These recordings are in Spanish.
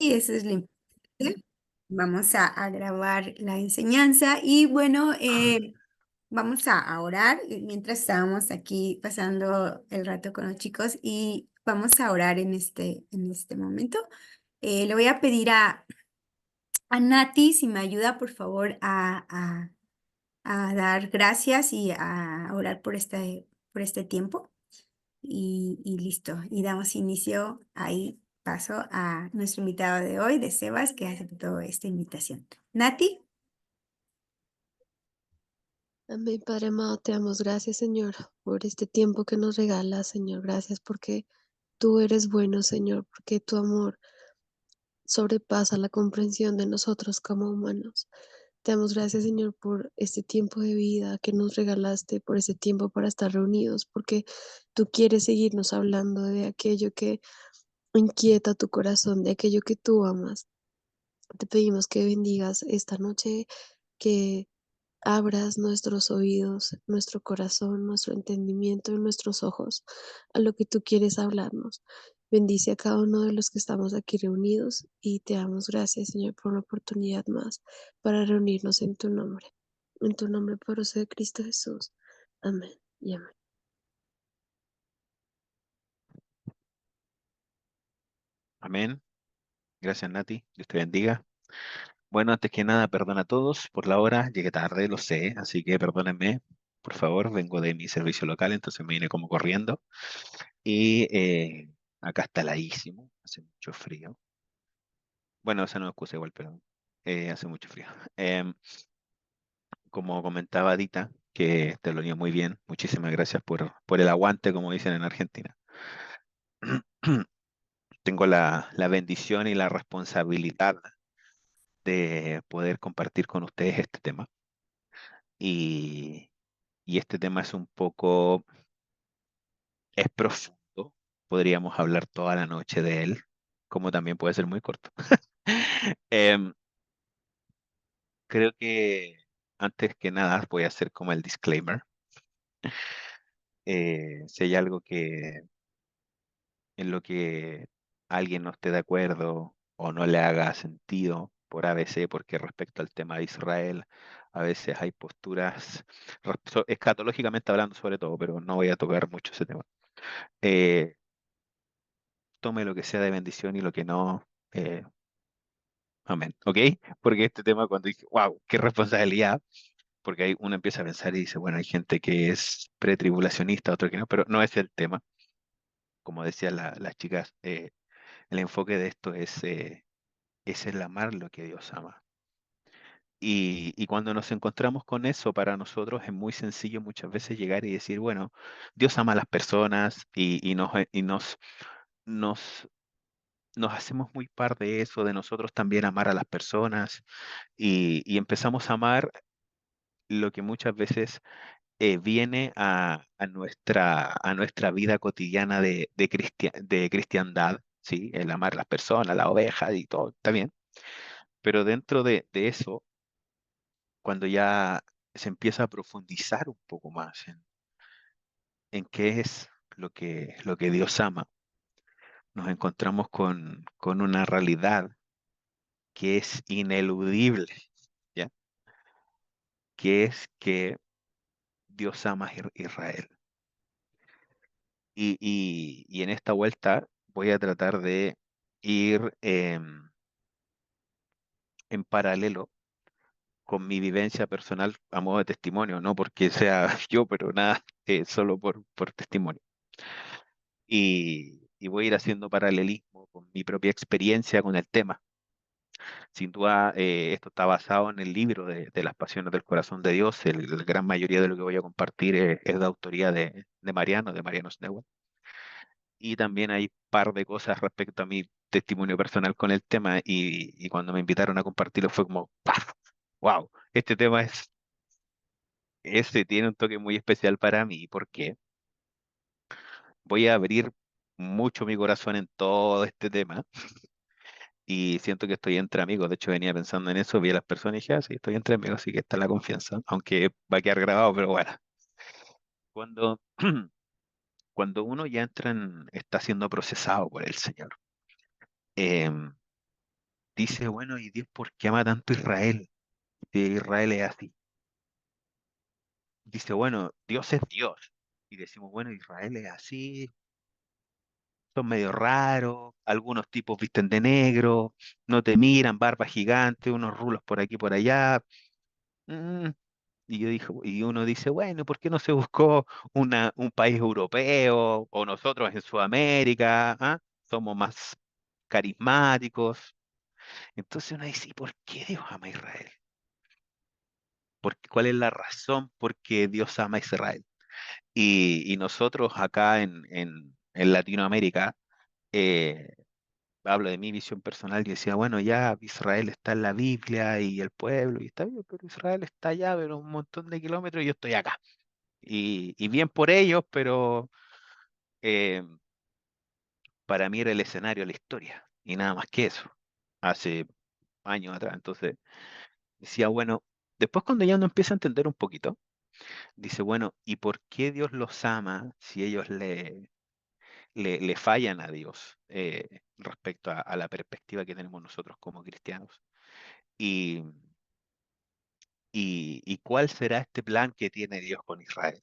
y eso es lo importante. Vamos a grabar la enseñanza y bueno, vamos a orar mientras estábamos aquí pasando el rato con los chicos y vamos a orar en este momento. Le voy a pedir a Nati si me ayuda por favor a dar gracias y a orar por este tiempo. Y listo, y damos inicio ahí. Paso a nuestro invitado de hoy, de Sebas, que aceptó esta invitación. Nati. Amén, Padre amado, te damos gracias, Señor, por este tiempo que nos regalas, Señor. Gracias porque tú eres bueno, Señor, porque tu amor sobrepasa la comprensión de nosotros como humanos. Te damos gracias, Señor, por este tiempo de vida que nos regalaste, por este tiempo para estar reunidos, porque tú quieres seguirnos hablando de aquello que inquieta tu corazón, de aquello que tú amas. Te pedimos que bendigas esta noche, que abras nuestros oídos, nuestro corazón, nuestro entendimiento y nuestros ojos a lo que tú quieres hablarnos. Bendice a cada uno de los que estamos aquí reunidos y te damos gracias, Señor, por una oportunidad más para reunirnos en tu nombre. En tu nombre poderoso de Cristo Jesús. Amén y amén. Amén. Gracias, Nati. Dios te bendiga. Bueno, antes que nada, perdona a todos por la hora. Llegué tarde, lo sé, así que perdónenme. Por favor, vengo de mi servicio local, entonces me vine como corriendo. Y acá está heladísimo, hace mucho frío. Bueno, esa no es excusa igual, pero hace mucho frío. Como comentaba Dita, que te lo dio muy bien, muchísimas gracias por el aguante, como dicen en Argentina. Tengo la bendición y la responsabilidad de poder compartir con ustedes este tema. Y, y este tema es un poco, es profundo, podríamos hablar toda la noche de él, como también puede ser muy corto. Em, Creo que antes que nada voy a hacer como el disclaimer. Si hay algo en lo que alguien no esté de acuerdo o no le haga sentido por ABC, porque respecto al tema de Israel, a veces hay posturas, escatológicamente hablando sobre todo, pero no voy a tocar mucho ese tema. Eh, Tome lo que sea de bendición y lo que no, amén, ¿ok? Porque este tema cuando dije, wow, qué responsabilidad, porque ahí uno empieza a pensar y dice, bueno, hay gente que es pretribulacionista, otro que no, pero no es el tema. Como decían las chicas, el enfoque de esto es el amar lo que Dios ama. Y cuando nos encontramos con eso, para nosotros es muy sencillo muchas veces llegar y decir, bueno, Dios ama a las personas nos, nos hacemos muy par de eso, de nosotros también amar a las personas y empezamos a amar lo que muchas veces viene a nuestra vida cotidiana de cristiandad, ¿sí? El amar a las personas, la oveja y todo, está bien. Pero dentro de eso, cuando ya se empieza a profundizar un poco más en qué es lo que Dios ama, nos encontramos con una realidad que es ineludible, ¿ya? Que es que Dios ama a Israel. Y en esta vuelta voy a tratar de ir en paralelo con mi vivencia personal a modo de testimonio, no porque sea yo, pero nada, solo por testimonio. Y voy a ir haciendo paralelismo con mi propia experiencia con el tema. Sin duda, esto está basado en el libro de las Pasiones del Corazón de Dios. La gran mayoría de lo que voy a compartir es de autoría de Mariano Snell. Y también hay par de cosas respecto a mi testimonio personal con el tema y cuando me invitaron a compartirlo fue como, ¡paf! ¡Wow! Este tema tiene un toque muy especial para mí porque voy a abrir mucho mi corazón en todo este tema y siento que estoy entre amigos. De hecho, venía pensando en eso, vi a las personas y dije, ah, sí, estoy entre amigos, así que está la confianza, aunque va a quedar grabado, pero bueno. Cuando, cuando uno ya está siendo procesado por el Señor, em, dice, bueno, ¿y Dios por qué ama tanto a Israel? Si Israel es así. Dice, bueno, Dios es Dios. Y decimos, bueno, Israel es así, son medio raros, algunos tipos visten de negro, no te miran, barba gigante, unos rulos por aquí y por allá. Mm, Y yo dije, y uno dice, bueno, ¿por qué no se buscó un país europeo o nosotros en Sudamérica? ¿Ah? Somos más carismáticos. Entonces uno dice, ¿y por qué Dios ama a Israel? ¿Cuál es la razón por qué Dios ama a Israel? Y nosotros acá en Latinoamérica, eh, hablo de mi visión personal, y decía, bueno, ya Israel está en la Biblia y el pueblo, y está bien, pero Israel está allá, pero un montón de kilómetros y yo estoy acá. Y bien por ellos, pero eh, para mí era el escenario, la historia, y nada más que eso, hace años atrás. Entonces decía, bueno, después cuando ya uno empieza a entender un poquito, dice, bueno, ¿y por qué Dios los ama si ellos le fallan a Dios respecto a la perspectiva que tenemos nosotros como cristianos? ¿Y, y cuál será este plan que tiene Dios con Israel?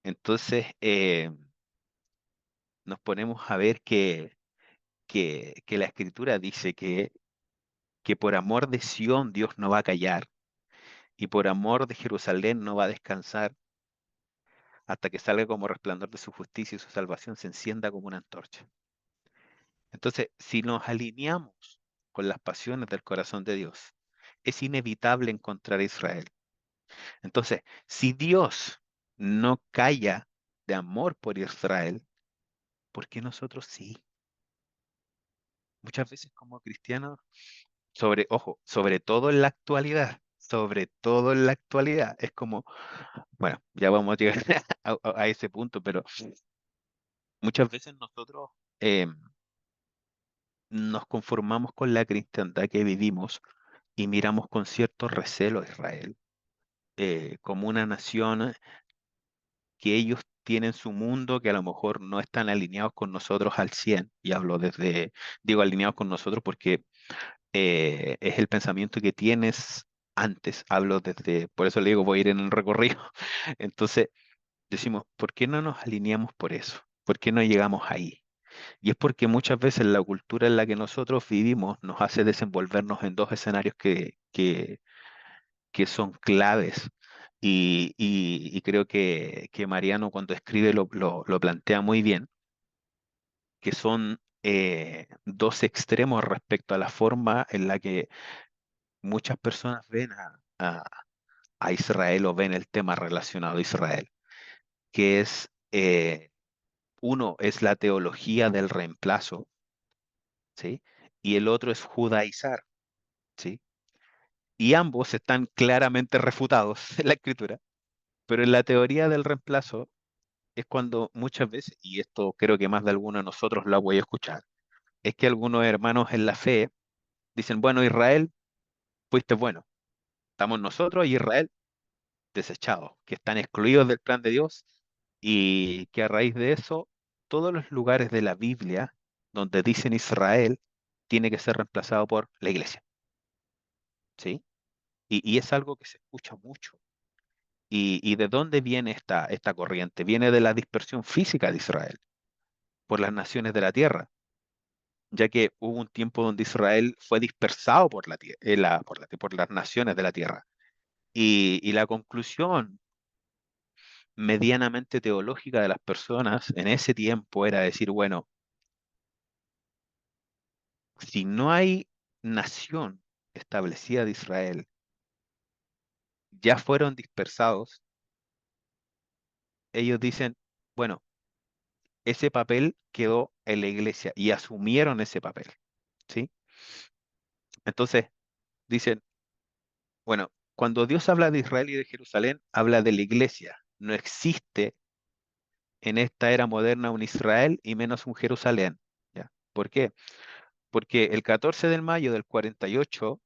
Entonces nos ponemos a ver que la Escritura dice que por amor de Sión Dios no va a callar y por amor de Jerusalén no va a descansar hasta que salga como resplandor de su justicia y su salvación se encienda como una antorcha. Entonces, si nos alineamos con las pasiones del corazón de Dios, es inevitable encontrar a Israel. Entonces, si Dios no calla de amor por Israel, ¿por qué nosotros sí? Muchas veces como cristianos, ojo, sobre todo en la actualidad, es como, bueno, ya vamos a llegar a ese punto, pero muchas veces nosotros eh, nos conformamos con la cristiandad que vivimos y miramos con cierto recelo a Israel como una nación que ellos tienen su mundo que a lo mejor no están alineados con nosotros al 100. Y hablo digo alineados con nosotros porque es el pensamiento que tienes antes. Hablo por eso le digo, voy a ir en el recorrido. Entonces decimos, ¿por qué no nos alineamos por eso? ¿Por qué no llegamos ahí? Y es porque muchas veces la cultura en la que nosotros vivimos nos hace desenvolvernos en dos escenarios que son claves. Y creo que Mariano cuando escribe lo plantea muy bien, que son dos extremos respecto a la forma en la que muchas personas ven a Israel o ven el tema relacionado a Israel, que es, uno es la teología del reemplazo, ¿sí? Y el otro es judaizar, ¿sí? Y ambos están claramente refutados en la escritura, pero en la teoría del reemplazo es cuando muchas veces, y esto creo que más de alguno de nosotros lo ha podido escuchar, es que algunos hermanos en la fe dicen, bueno, Israel, fuiste bueno, estamos nosotros y Israel desechados, que están excluidos del plan de Dios y que a raíz de eso, todos los lugares de la Biblia donde dicen Israel tiene que ser reemplazado por la iglesia, ¿sí? Y es algo que se escucha mucho. ¿Y de dónde viene esta corriente? Viene de la dispersión física de Israel por las naciones de la tierra, ya que hubo un tiempo donde Israel fue dispersado por por las naciones de la tierra. Y la conclusión medianamente teológica de las personas en ese tiempo era decir, bueno, si no hay nación establecida de Israel, ya fueron dispersados, ellos dicen, bueno, ese papel quedó en la iglesia y asumieron ese papel, ¿sí? Entonces, dicen, bueno, cuando Dios habla de Israel y de Jerusalén, habla de la iglesia. No existe en esta era moderna un Israel y menos un Jerusalén. ¿Ya? ¿Por qué? Porque el 14 de mayo del 48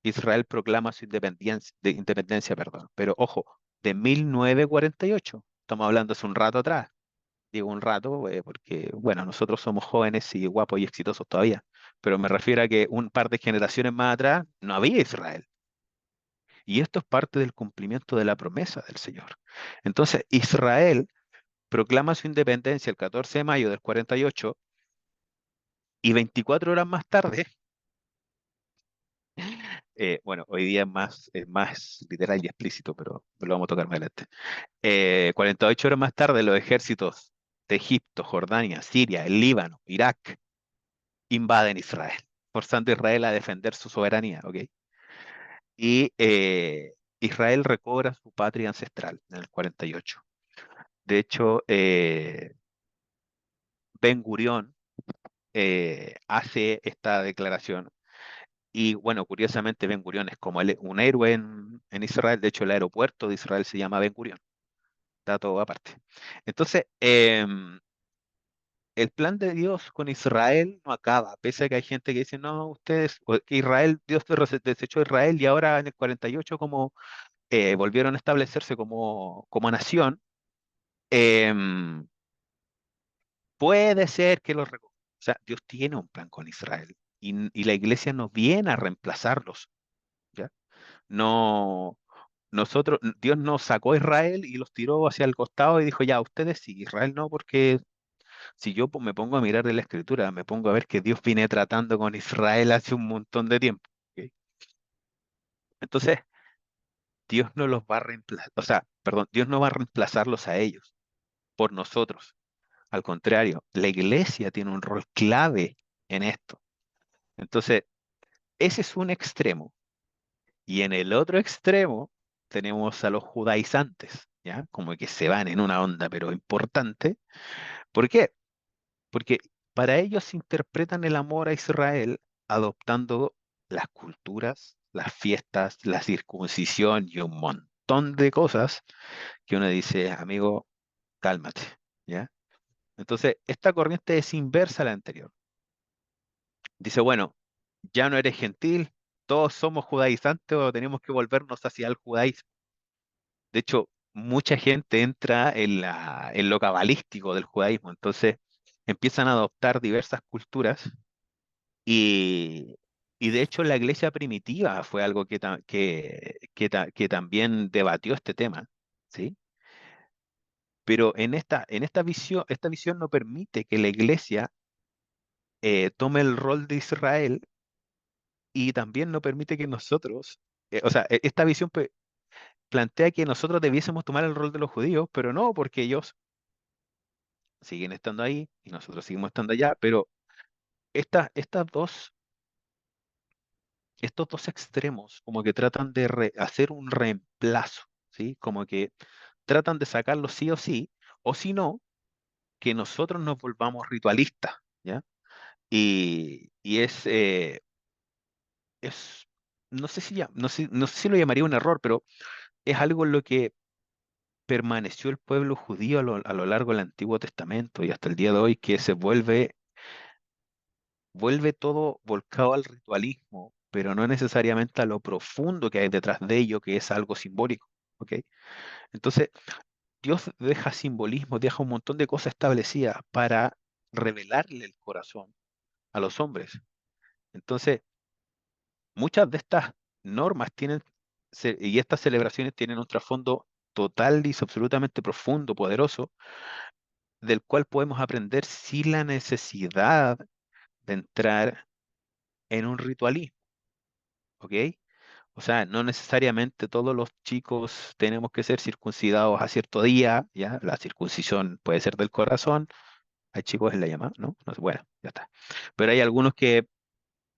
Israel proclama su independencia, perdón. Pero ojo, de 1948. Estamos hablando hace un rato atrás. Digo un rato porque, bueno, nosotros somos jóvenes y guapos y exitosos todavía. pero me refiero a que un par de generaciones más atrás no había Israel. Y esto es parte del cumplimiento de la promesa del Señor. Entonces, Israel proclama su independencia el 14 de mayo del 48 y 24 horas más tarde, bueno, hoy día es más literal y explícito, pero lo vamos a tocar más adelante. 48 horas más tarde, los ejércitos de Egipto, Jordania, Siria, el Líbano, Irak, invaden Israel, forzando a Israel a defender su soberanía, ¿ok? Y Israel recobra su patria ancestral en el 48. De hecho, Ben Gurión hace esta declaración. Y bueno, curiosamente Ben Gurión es como un héroe en Israel. De hecho, el aeropuerto de Israel se llama Ben Gurión. Dato aparte. Entonces, el plan de Dios con Israel no acaba, pese a que hay gente que dice, no, ustedes, que Israel, Dios desechó a Israel y ahora en el 48 como volvieron a establecerse como nación, em, puede ser que o sea, Dios tiene un plan con Israel y la iglesia no viene a reemplazarlos, ¿ya? No, Dios nos sacó a Israel y los tiró hacia el costado y dijo, ya, ustedes sí, Israel no, porque si yo me pongo a mirar en la escritura, me pongo a ver que Dios viene tratando con Israel hace un montón de tiempo, ¿ok? Entonces, Dios no los va a reemplazar, o sea, perdón, Dios no va a reemplazarlos a ellos por nosotros. Al contrario, la iglesia tiene un rol clave en esto. Entonces, ese es un extremo. Y en el otro extremo tenemos a los judaizantes, ¿ya? Como que se van en una onda, pero importante. ¿Por qué? Porque para ellos interpretan el amor a Israel adoptando las culturas, las fiestas, la circuncisión y un montón de cosas que uno dice, amigo, cálmate, ¿ya? Entonces, esta corriente es inversa a la anterior. Dice, bueno, ya no eres gentil, todos somos judaizantes o tenemos que volvernos hacia el judaísmo. De hecho, mucha gente entra en lo cabalístico del judaísmo, entonces empiezan a adoptar diversas culturas y, y de hecho la iglesia primitiva fue algo que también debatió este tema, ¿sí? Pero esta visión no permite que la iglesia tome el rol de Israel y también no permite que nosotros, o sea, esta visión plantea que nosotros debiésemos tomar el rol de los judíos, pero no, porque ellos siguen estando ahí y nosotros seguimos estando allá, pero estas dos, estos dos extremos como que tratan de hacer un reemplazo, ¿sí? Como que tratan de sacarlo sí o si no, que nosotros nos volvamos ritualistas, ¿ya? Y es, no sé si lo llamaría un error, pero es algo en lo que permaneció el pueblo judío a lo largo del Antiguo Testamento y hasta el día de hoy, que se vuelve todo volcado al ritualismo, pero no necesariamente a lo profundo que hay detrás de ello, que es algo simbólico, ¿ok? Entonces, Dios deja simbolismo, deja un montón de cosas establecidas para revelarle el corazón a los hombres. Entonces, muchas de estas normas y estas celebraciones tienen un trasfondo total y absolutamente profundo, poderoso, del cual podemos aprender sin la necesidad de entrar en un ritualismo, ¿ok? O sea, no necesariamente todos los chicos tenemos que ser circuncidados a cierto día, ¿ya? La circuncisión puede ser del corazón, hay chicos en la llama, ¿no? No sé, bueno, ya está. Pero hay algunos que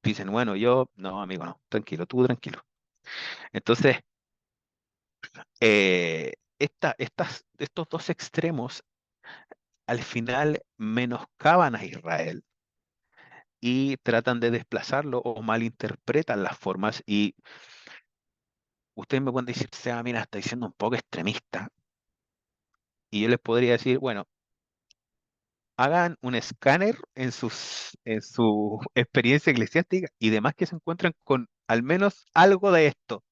dicen, bueno, no, amigo, no, tranquilo, tú tranquilo. Entonces, estos dos extremos al final menoscaban a Israel y tratan de desplazarlo o malinterpretan las formas. Y ustedes me pueden decir, Seba, mira, está diciendo un poco extremista. Y yo les podría decir, bueno, hagan un escáner en su experiencia eclesiástica y demás que se encuentran con al menos algo de esto.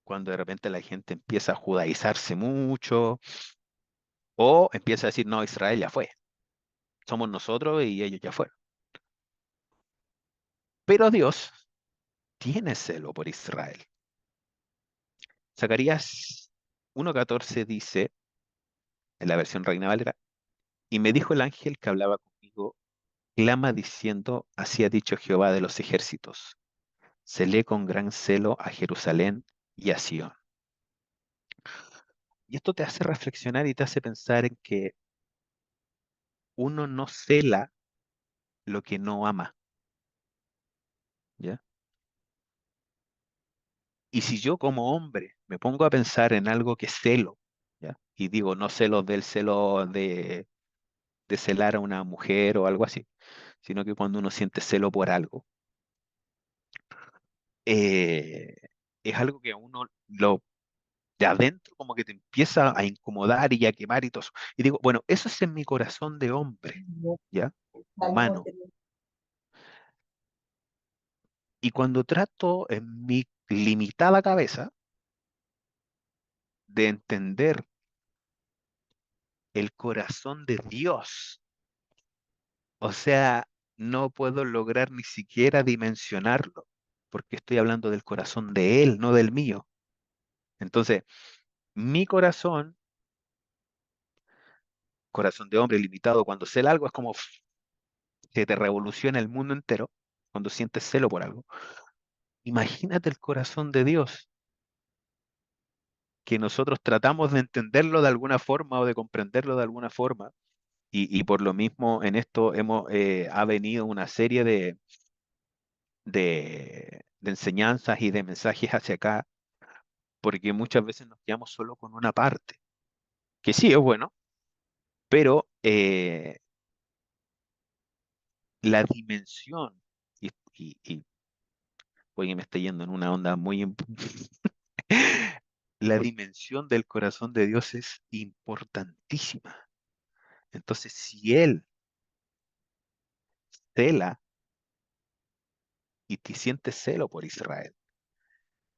Cuando de repente la gente empieza a judaizarse mucho o empieza a decir, no, Israel ya fue, somos nosotros y ellos ya fueron. Pero Dios tiene celo por Israel. Zacarías 1:14 dice, en la versión Reina Valera, y me dijo el ángel que hablaba conmigo, clama diciendo, así ha dicho Jehová de los ejércitos, celé con gran celo a Jerusalén y a Sión. Y esto te hace reflexionar y te hace pensar en que uno no cela lo que no ama, ¿ya? Y si yo como hombre me pongo a pensar en algo que celo, ¿ya? Y digo, no celo del celo de celar a una mujer o algo así, sino que cuando uno siente celo por algo, eh, es algo que a uno lo de adentro como que te empieza a incomodar y a quemar y todo eso. Y digo, bueno, eso es en mi corazón de hombre, ¿ya? Humano. Y cuando trato en mi limitada cabeza de entender el corazón de Dios, o sea, no puedo lograr ni siquiera dimensionarlo, porque estoy hablando del corazón de Él, no del mío. Entonces, mi corazón, corazón de hombre limitado, cuando cela algo es como que te revoluciona el mundo entero, cuando sientes celo por algo. Imagínate el corazón de Dios, que nosotros tratamos de entenderlo de alguna forma o de comprenderlo de alguna forma, y por lo mismo en esto ha venido una serie de enseñanzas y de mensajes hacia acá, porque muchas veces nos quedamos solo con una parte, que sí es bueno, pero la dimensión, y oye, me está yendo en una onda muy... La dimensión del corazón de Dios es importantísima. Entonces, si Él cela y te siente celo por Israel,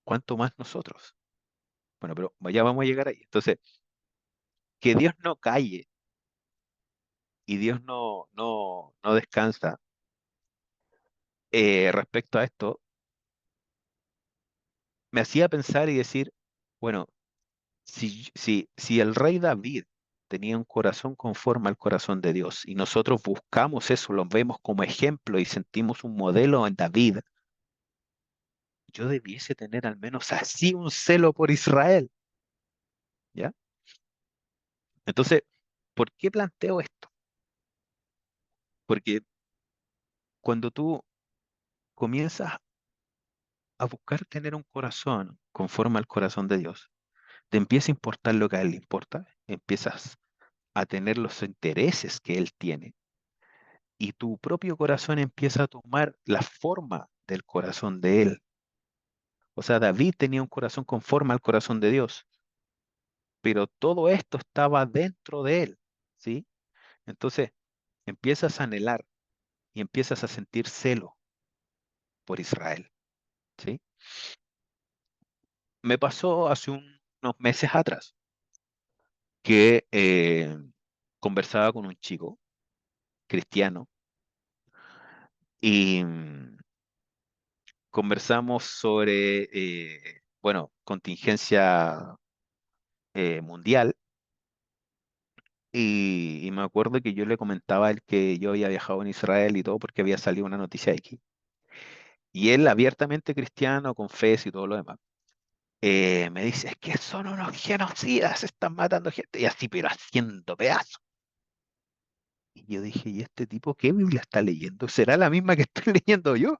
¿cuánto más nosotros? Bueno, pero ya vamos a llegar ahí. Entonces, que Dios no calle y Dios no descansa respecto a esto, me hacía pensar y decir, bueno, si el rey David tenía un corazón conforme al corazón de Dios y nosotros buscamos eso, lo vemos como ejemplo y sentimos un modelo en David, yo debiese tener al menos así un celo por Israel, ¿ya? Entonces, ¿por qué planteo esto? Porque cuando tú comienzas a buscar tener un corazón conforme al corazón de Dios, te empieza a importar lo que a Él le importa, empiezas a tener los intereses que Él tiene y tu propio corazón empieza a tomar la forma del corazón de Él. O sea, David tenía un corazón conforme al corazón de Dios, pero todo esto estaba dentro de Él, ¿sí? Entonces, empiezas a anhelar y empiezas a sentir celo por Israel, ¿sí? Me pasó hace unos meses atrás que conversaba con un chico cristiano y conversamos sobre, bueno, contingencia mundial y me acuerdo que yo le comentaba a él que yo había viajado en Israel y todo porque había salido una noticia aquí. Y él, abiertamente cristiano, con fe y todo lo demás, me dice, es que son unos genocidas, están matando gente y así, pero haciendo pedazos. Y yo dije, ¿y este tipo qué Biblia está leyendo? ¿Será la misma que estoy leyendo yo?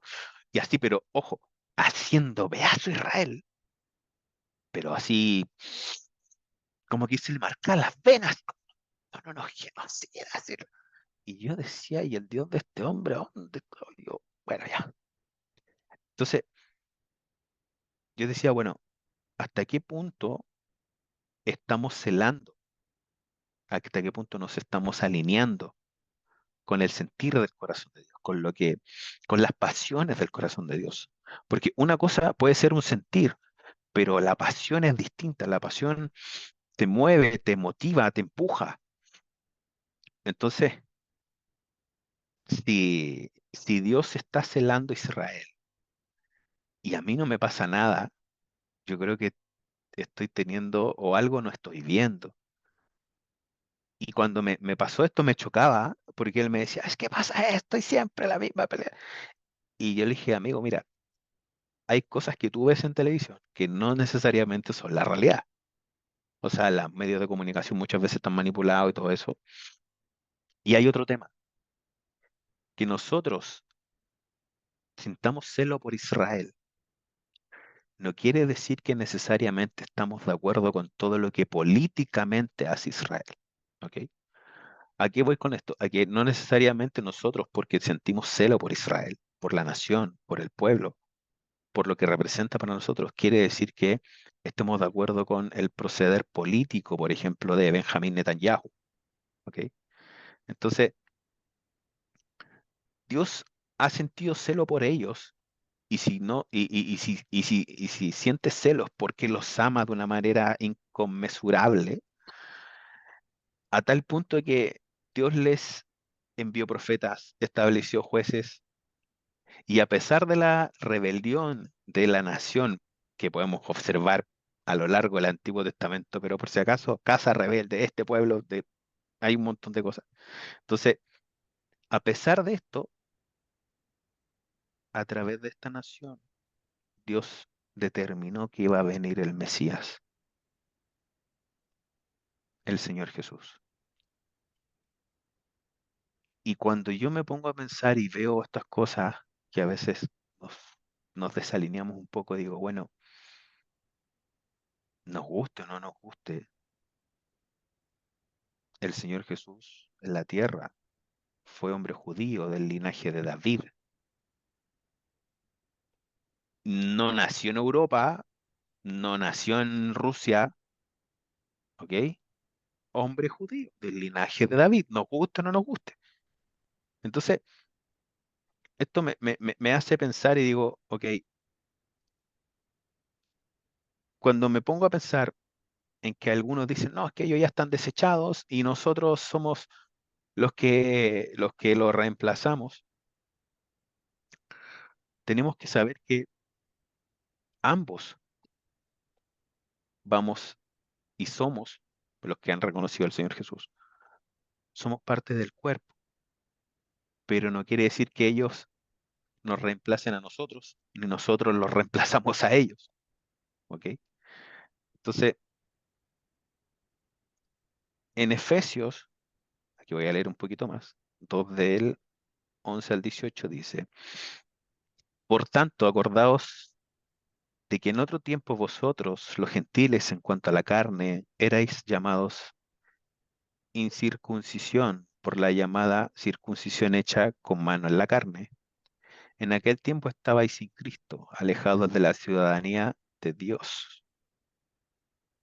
Y así, pero ojo, haciendo pedazo a Israel, pero así como que se le marca las venas. No, no, no, genocidas. Y yo decía, ¿y el Dios de este hombre dónde está? Yo, bueno, ya. Entonces, yo decía, bueno, ¿hasta qué punto estamos celando? ¿Hasta qué punto nos estamos alineando con el sentir del corazón de Dios, con las pasiones del corazón de Dios? Porque una cosa puede ser un sentir, pero la pasión es distinta. La pasión te mueve, te motiva, te empuja. Entonces, si si Dios está celando a Israel y a mí no me pasa nada, yo creo que estoy teniendo o algo no estoy viendo. Y cuando me pasó esto me chocaba porque él me decía, es que pasa esto y siempre la misma pelea. Y yo le dije, amigo, mira, hay cosas que tú ves en televisión que no necesariamente son la realidad. O sea, los medios de comunicación muchas veces están manipulados y todo eso. Y hay otro tema, que nosotros sintamos celo por Israel. No quiere decir que necesariamente estamos de acuerdo con todo lo que políticamente hace Israel. ¿Ok? ¿A qué voy con esto? A que no necesariamente nosotros, porque sentimos celo por Israel, por la nación, por el pueblo, por lo que representa para nosotros, quiere decir que estemos de acuerdo con el proceder político, por ejemplo, de Benjamín Netanyahu. ¿Ok? Entonces, Dios ha sentido celo por ellos y si no, y si siente celos porque los ama de una manera inconmensurable, a tal punto que Dios les envió profetas, estableció jueces, y a pesar de la rebelión de la nación que podemos observar a lo largo del Antiguo Testamento, pero por si acaso, casa rebelde, este pueblo, hay un montón de cosas. Entonces, a pesar de esto, a través de esta nación, Dios determinó que iba a venir el Mesías, el Señor Jesús. Y cuando yo me pongo a pensar y veo estas cosas que a veces nos, nos desalineamos un poco, digo, bueno, nos guste o no nos guste, el Señor Jesús en la tierra fue hombre judío del linaje de David. No nació en Europa, no nació en Rusia, ¿ok? Hombre judío del linaje de David, nos guste o no nos guste. Entonces, esto me hace pensar y digo, ok, cuando me pongo a pensar en que algunos dicen, no, es que ellos ya están desechados y nosotros somos los que lo reemplazamos, tenemos que saber que ambos vamos y somos, los que han reconocido al Señor Jesús, somos parte del cuerpo, pero no quiere decir que ellos nos reemplacen a nosotros, ni nosotros los reemplazamos a ellos, ¿ok? Entonces, en Efesios, aquí voy a leer un poquito más, 2 del 11 al 18 dice, por tanto, acordaos de que en otro tiempo vosotros, los gentiles en cuanto a la carne, erais llamados incircuncisión por la llamada circuncisión hecha con mano en la carne. En aquel tiempo estabais sin Cristo, alejados de la ciudadanía de Dios,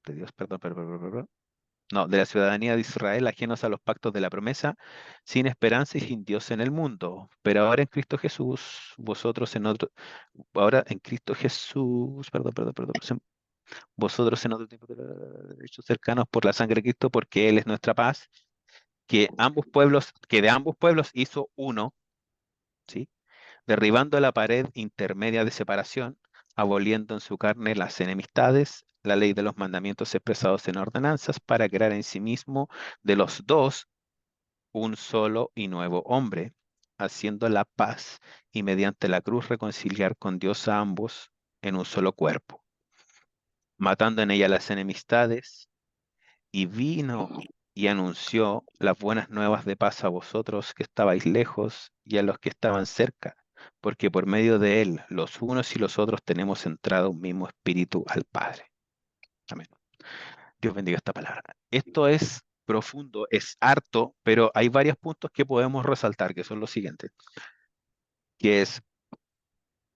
perdón, no, de la ciudadanía de Israel, ajenos a los pactos de la promesa, sin esperanza y sin Dios en el mundo. Pero ahora en Cristo Jesús, ahora en Cristo Jesús, vosotros en otro tiempo, hechos cercanos por la sangre de Cristo, porque Él es nuestra paz, que de ambos pueblos hizo uno, ¿sí? Derribando la pared intermedia de separación, aboliendo en su carne las enemistades, la ley de los mandamientos expresados en ordenanzas, para crear en sí mismo de los dos un solo y nuevo hombre, haciendo la paz y mediante la cruz reconciliar con Dios a ambos en un solo cuerpo, matando en ella las enemistades, y vino y anunció las buenas nuevas de paz a vosotros que estabais lejos y a los que estaban cerca, porque por medio de él los unos y los otros tenemos entrado un mismo espíritu al Padre. Amén. Dios bendiga esta palabra. Esto es profundo, es harto, pero hay varios puntos que podemos resaltar, que son los siguientes, que es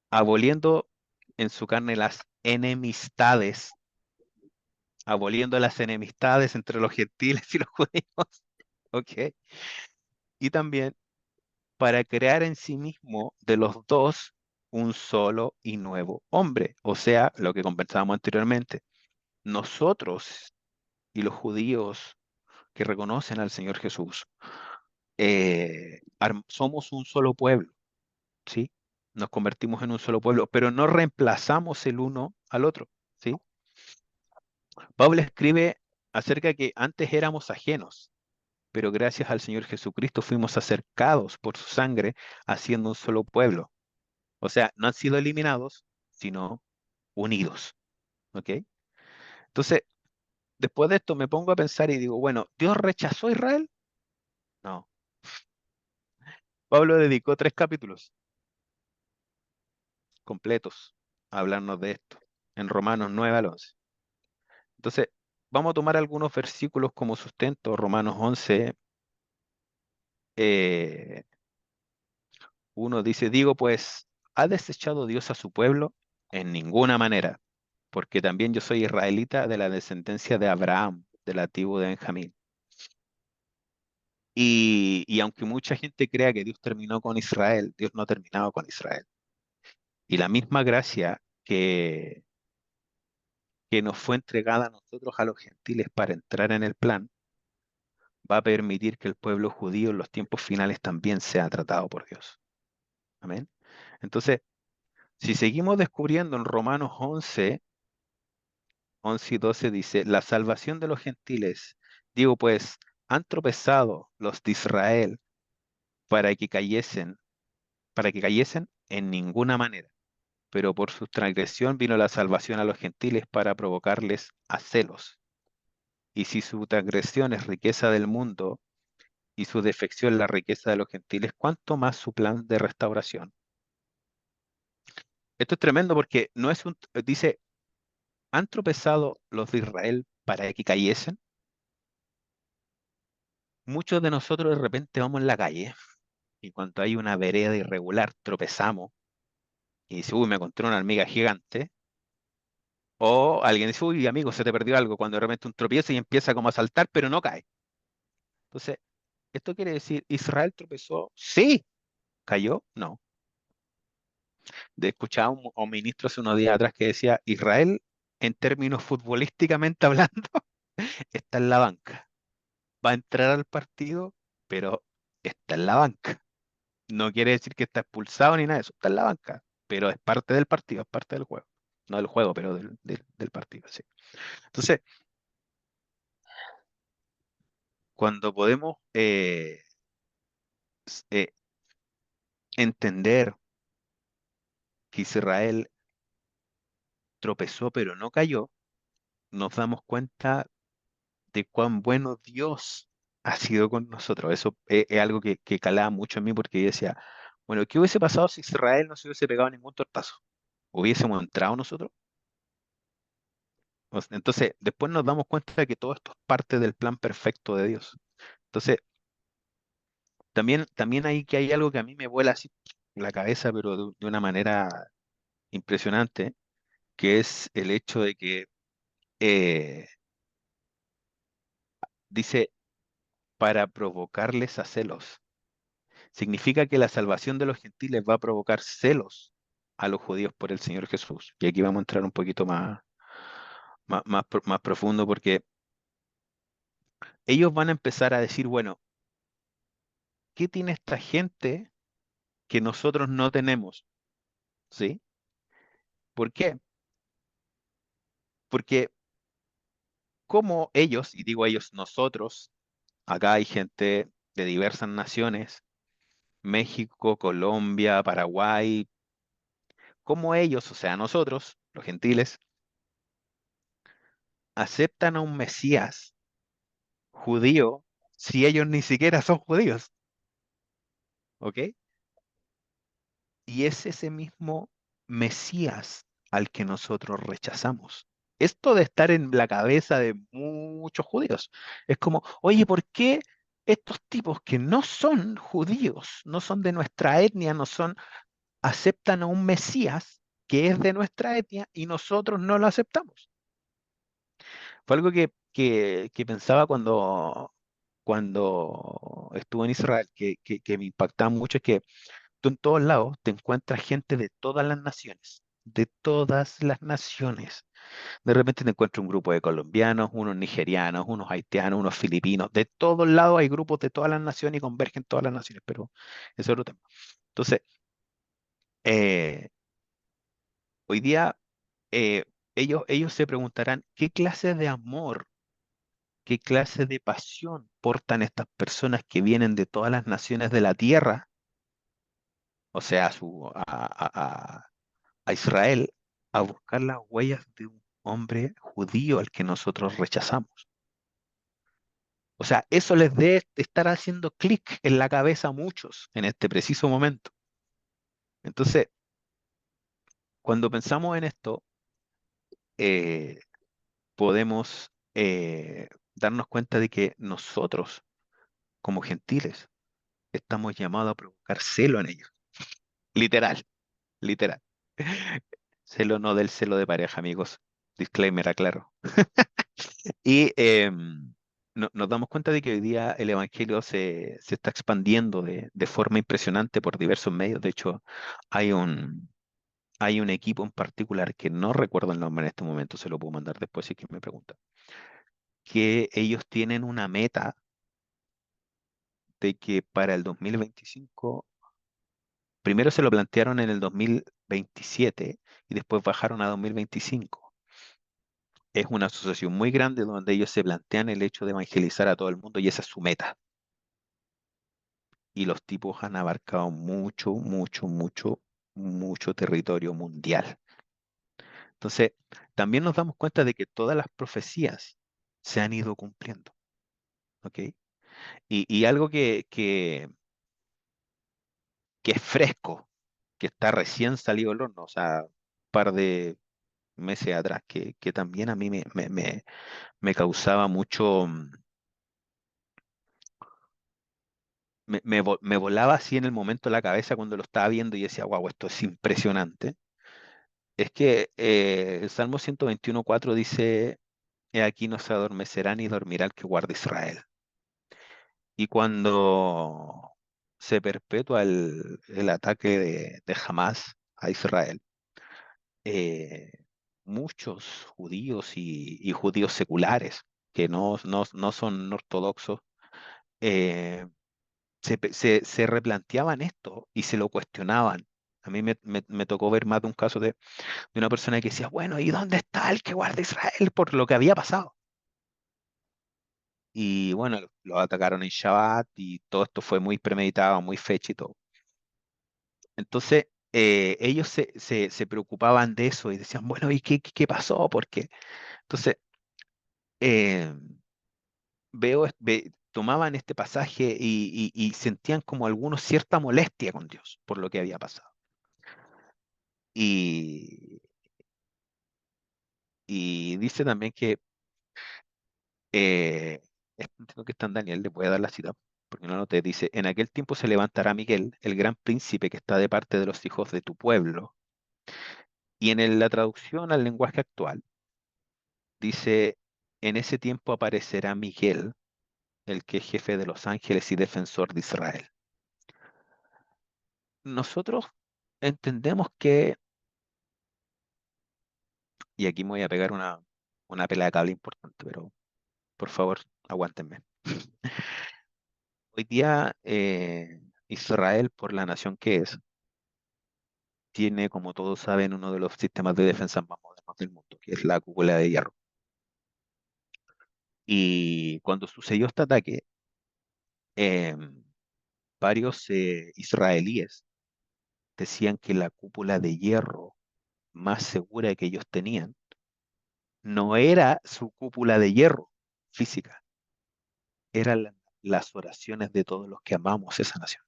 aboliendo en su carne las enemistades, aboliendo las enemistades entre los gentiles y los judíos, ¿ok? Y también para crear en sí mismo de los dos un solo y nuevo hombre. O sea, lo que conversábamos anteriormente, nosotros y los judíos que reconocen al Señor Jesús, somos un solo pueblo, ¿sí? Nos convertimos en un solo pueblo, pero no reemplazamos el uno al otro, ¿sí? Pablo escribe acerca de que antes éramos ajenos, pero gracias al Señor Jesucristo fuimos acercados por su sangre, haciendo un solo pueblo. O sea, no han sido eliminados, sino unidos, ¿ok? Entonces, después de esto me pongo a pensar y digo, bueno, ¿Dios rechazó a Israel? No. Pablo dedicó 3 capítulos completos a hablarnos de esto, en Romanos 9 al 11. Entonces, vamos a tomar algunos versículos como sustento. Romanos 11, 1 dice, digo pues, ¿ha desechado Dios a su pueblo? En ninguna manera, porque también yo soy israelita de la descendencia de Abraham, de la tribu de Benjamín. Y aunque mucha gente crea que Dios terminó con Israel, Dios no ha terminado con Israel. Y la misma gracia que nos fue entregada a nosotros, a los gentiles, para entrar en el plan, va a permitir que el pueblo judío en los tiempos finales también sea tratado por Dios. Amén. Entonces, si seguimos descubriendo en Romanos 11, 11 y 12 dice, la salvación de los gentiles, digo pues, han tropezado los de Israel para que cayesen, en ninguna manera, pero por su transgresión vino la salvación a los gentiles para provocarles a celos. Y si su transgresión es riqueza del mundo y su defección la riqueza de los gentiles, ¿cuánto más su plan de restauración? Esto es tremendo porque no es dice, ¿han tropezado los de Israel para que cayesen? Muchos de nosotros de repente vamos en la calle y cuando hay una vereda irregular tropezamos y dice, uy, me encontré una hormiga gigante. O alguien dice, uy, amigo, se te perdió algo cuando de repente un tropiezo y empieza como a saltar, pero no cae. Entonces, esto quiere decir, ¿Israel tropezó? Sí. ¿Cayó? No. Escuchaba a un ministro hace unos días atrás que decía, Israel, en términos futbolísticamente hablando, está en la banca. Va a entrar al partido, pero está en la banca. No quiere decir que está expulsado ni nada de eso, está en la banca, pero es parte del partido, es parte del juego. No del juego, pero del partido, sí. Entonces, cuando podemos eh, entender que Israel tropezó pero no cayó, nos damos cuenta de cuán bueno Dios ha sido con nosotros. Eso es algo que calaba mucho en mí porque yo decía, bueno, ¿qué hubiese pasado si Israel no se hubiese pegado ningún tortazo? ¿Hubiésemos entrado nosotros? Entonces, después nos damos cuenta de que todo esto es parte del plan perfecto de Dios. Entonces, también hay algo que a mí me vuela así la cabeza, pero de una manera impresionante, que es el hecho de que eh, dice, para provocarles a celos. Significa que la salvación de los gentiles va a provocar celos a los judíos por el Señor Jesús. Y aquí vamos a entrar un poquito más profundo porque ellos van a empezar a decir, bueno, ¿qué tiene esta gente que nosotros no tenemos? ¿Sí? ¿Por qué? Porque como ellos, y digo ellos, nosotros, acá hay gente de diversas naciones, México, Colombia, Paraguay, como ellos, o sea, nosotros, los gentiles, aceptan a un Mesías judío si ellos ni siquiera son judíos, ¿ok? Y es ese mismo Mesías al que nosotros rechazamos. Esto de estar en la cabeza de muchos judíos. Es como, oye, ¿por qué estos tipos que no son judíos, no son de nuestra etnia, no son, aceptan a un Mesías que es de nuestra etnia y nosotros no lo aceptamos? Fue algo que pensaba cuando estuve en Israel, que me impactaba mucho, es que tú en todos lados te encuentras gente de todas las naciones, de todas las naciones. De repente te encuentras un grupo de colombianos, unos nigerianos, unos haitianos, unos filipinos, de todos lados hay grupos de todas las naciones y convergen todas las naciones, pero eso es otro tema. Entonces, Eh, Hoy día eh, ellos se preguntarán, ¿qué clase de amor, qué clase de pasión portan estas personas que vienen de todas las naciones de la tierra, o sea, a Israel, a buscar las huellas de un hombre judío al que nosotros rechazamos? O sea, eso les debe estar haciendo clic en la cabeza a muchos en este preciso momento. Entonces, cuando pensamos en esto, eh, podemos darnos cuenta de que nosotros, como gentiles, estamos llamados a provocar celo en ellos. Literal, literal. Celo no del celo de pareja, amigos. Disclaimer, aclaro. Y nos damos cuenta de que hoy día el Evangelio se está expandiendo de forma impresionante por diversos medios. De hecho, hay hay un equipo en particular que no recuerdo el nombre en este momento, se lo puedo mandar después si es que me pregunta, que ellos tienen una meta de que para el 2025, primero se lo plantearon en el 2027 y después bajaron a 2025. Es una asociación muy grande donde ellos se plantean el hecho de evangelizar a todo el mundo y esa es su meta. Y los tipos han abarcado mucho, mucho, mucho, mucho territorio mundial. Entonces, también nos damos cuenta de que todas las profecías se han ido cumpliendo, ¿ok? Y algo que es fresco, que está recién salido del horno, o sea, un par de meses atrás, que también a mí me causaba mucho, me volaba así en el momento la cabeza cuando lo estaba viendo y decía, wow, esto es impresionante. Es que el Salmo 121:4 dice, he aquí no se adormecerá ni dormirá el que guarda Israel. Y cuando se perpetúa el ataque de Hamas a Israel, eh, muchos judíos y judíos seculares que no son ortodoxos, eh, se replanteaban esto y se lo cuestionaban. A mí me tocó ver más de un caso de una persona que decía, bueno, ¿y dónde está el que guarda Israel por lo que había pasado? Y bueno, lo atacaron en Shabbat y todo esto fue muy premeditado, muy fecha y todo. Entonces, ellos se preocupaban de eso y decían, bueno, ¿y qué pasó? ¿Por qué? Entonces, eh, tomaban este pasaje y sentían como algunos cierta molestia con Dios por lo que había pasado. Y, y dice también que, entiendo que está en Daniel, le voy a dar la cita, porque no lo te dice, en aquel tiempo se levantará Miguel, el gran príncipe que está de parte de los hijos de tu pueblo. Y en la traducción al lenguaje actual, dice, en ese tiempo aparecerá Miguel, el que es jefe de los ángeles y defensor de Israel. Nosotros entendemos que, y aquí me voy a pegar una pelea de cable importante, pero por favor, aguántenme. Hoy día, Israel, por la nación que es, tiene, como todos saben, uno de los sistemas de defensa más modernos del mundo, que es la cúpula de hierro. Y cuando sucedió este ataque, em, varios israelíes decían que la cúpula de hierro más segura que ellos tenían no era su cúpula de hierro física, eran las oraciones de todos los que amamos esa nación.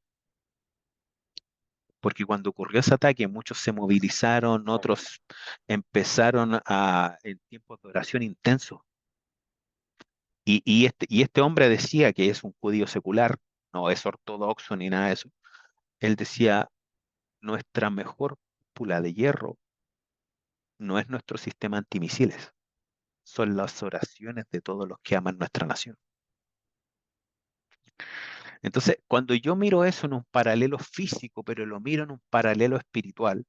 Porque cuando ocurrió ese ataque, muchos se movilizaron, otros empezaron en tiempos de oración intensos. Y este hombre decía que es un judío secular, no es ortodoxo ni nada de eso. Él decía, nuestra mejor cúpula de hierro no es nuestro sistema antimisiles, son las oraciones de todos los que aman nuestra nación. Entonces, cuando yo miro eso en un paralelo físico, pero lo miro en un paralelo espiritual,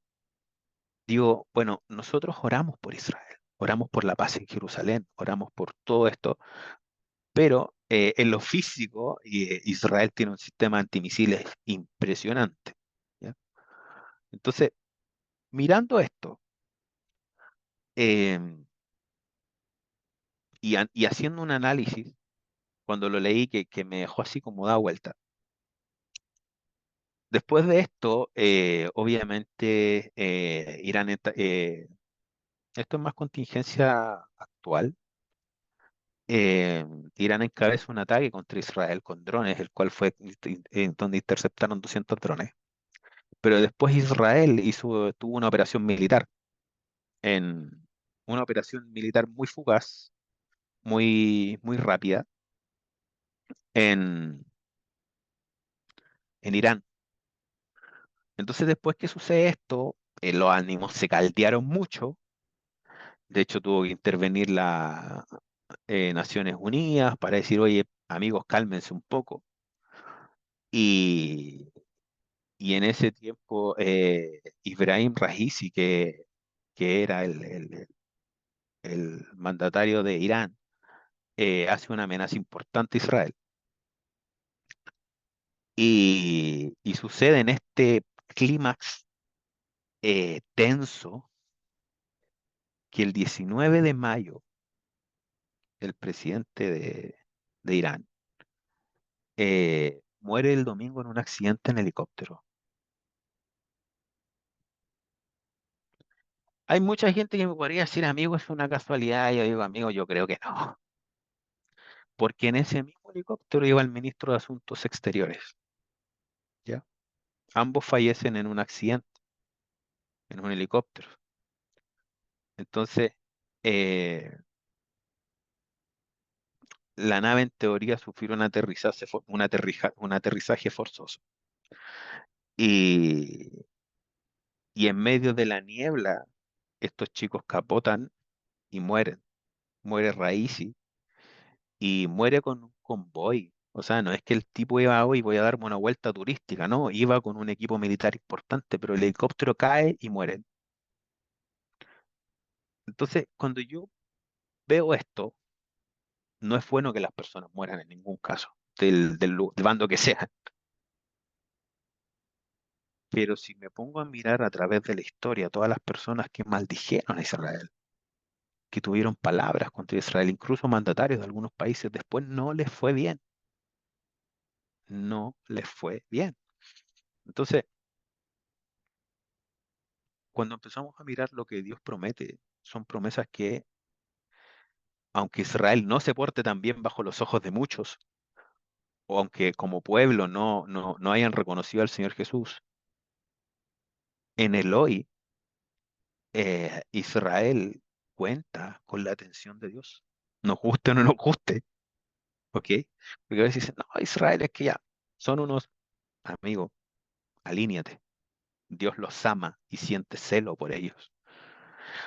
digo, bueno, nosotros oramos por Israel, oramos por la paz en Jerusalén, oramos por todo esto, pero en lo físico, Israel tiene un sistema antimisiles impresionante, ¿ya? Entonces, mirando esto em, y haciendo un análisis, cuando lo leí que me dejó así como da vuelta. Después de esto, obviamente, esto es más contingencia actual. eh, Irán encabeza un ataque contra Israel con drones, el cual fue donde interceptaron 200 drones. Pero después Israel tuvo una operación militar, en una operación militar muy fugaz, muy rápida en, en Irán. Entonces, después que sucede esto, los ánimos se caldearon mucho. De hecho, tuvo que intervenir la Naciones Unidas para decir, oye, amigos, cálmense un poco. Y, y en ese tiempo, Ibrahim Raisi, que era el mandatario de Irán, hace una amenaza importante a Israel. Y sucede en este clímax tenso que el 19 de mayo, el presidente de Irán muere el domingo en un accidente en helicóptero. Hay mucha gente que me podría decir, amigo, es una casualidad. Yo digo, amigo, yo creo que no. Porque en ese mismo helicóptero iba el ministro de Asuntos Exteriores. ¿Ya? Ambos fallecen en un accidente, en un helicóptero. Entonces, eh, la nave en teoría sufrió un aterrizaje forzoso. Y, y en medio de la niebla, estos chicos capotan y mueren. Muere Raisi y muere con un convoy. O sea, no es que el tipo iba hoy voy a darme una vuelta turística, no, iba con un equipo militar importante, pero el helicóptero cae y mueren. Entonces, cuando yo veo esto, no es bueno que las personas mueran en ningún caso, del bando que sea. Pero si me pongo a mirar a través de la historia todas las personas que maldijeron a Israel, que tuvieron palabras contra Israel, incluso mandatarios de algunos países, después no les fue bien, no les fue bien. Entonces, cuando empezamos a mirar lo que Dios promete, son promesas que, aunque Israel no se porte tan bien bajo los ojos de muchos, o aunque como pueblo no hayan reconocido al Señor Jesús, en el hoy, Israel cuenta con la atención de Dios. Nos guste o no nos guste, ¿ok? Porque a veces dicen, no, Israel es que ya son unos amigos, alíñate. Dios los ama y siente celo por ellos.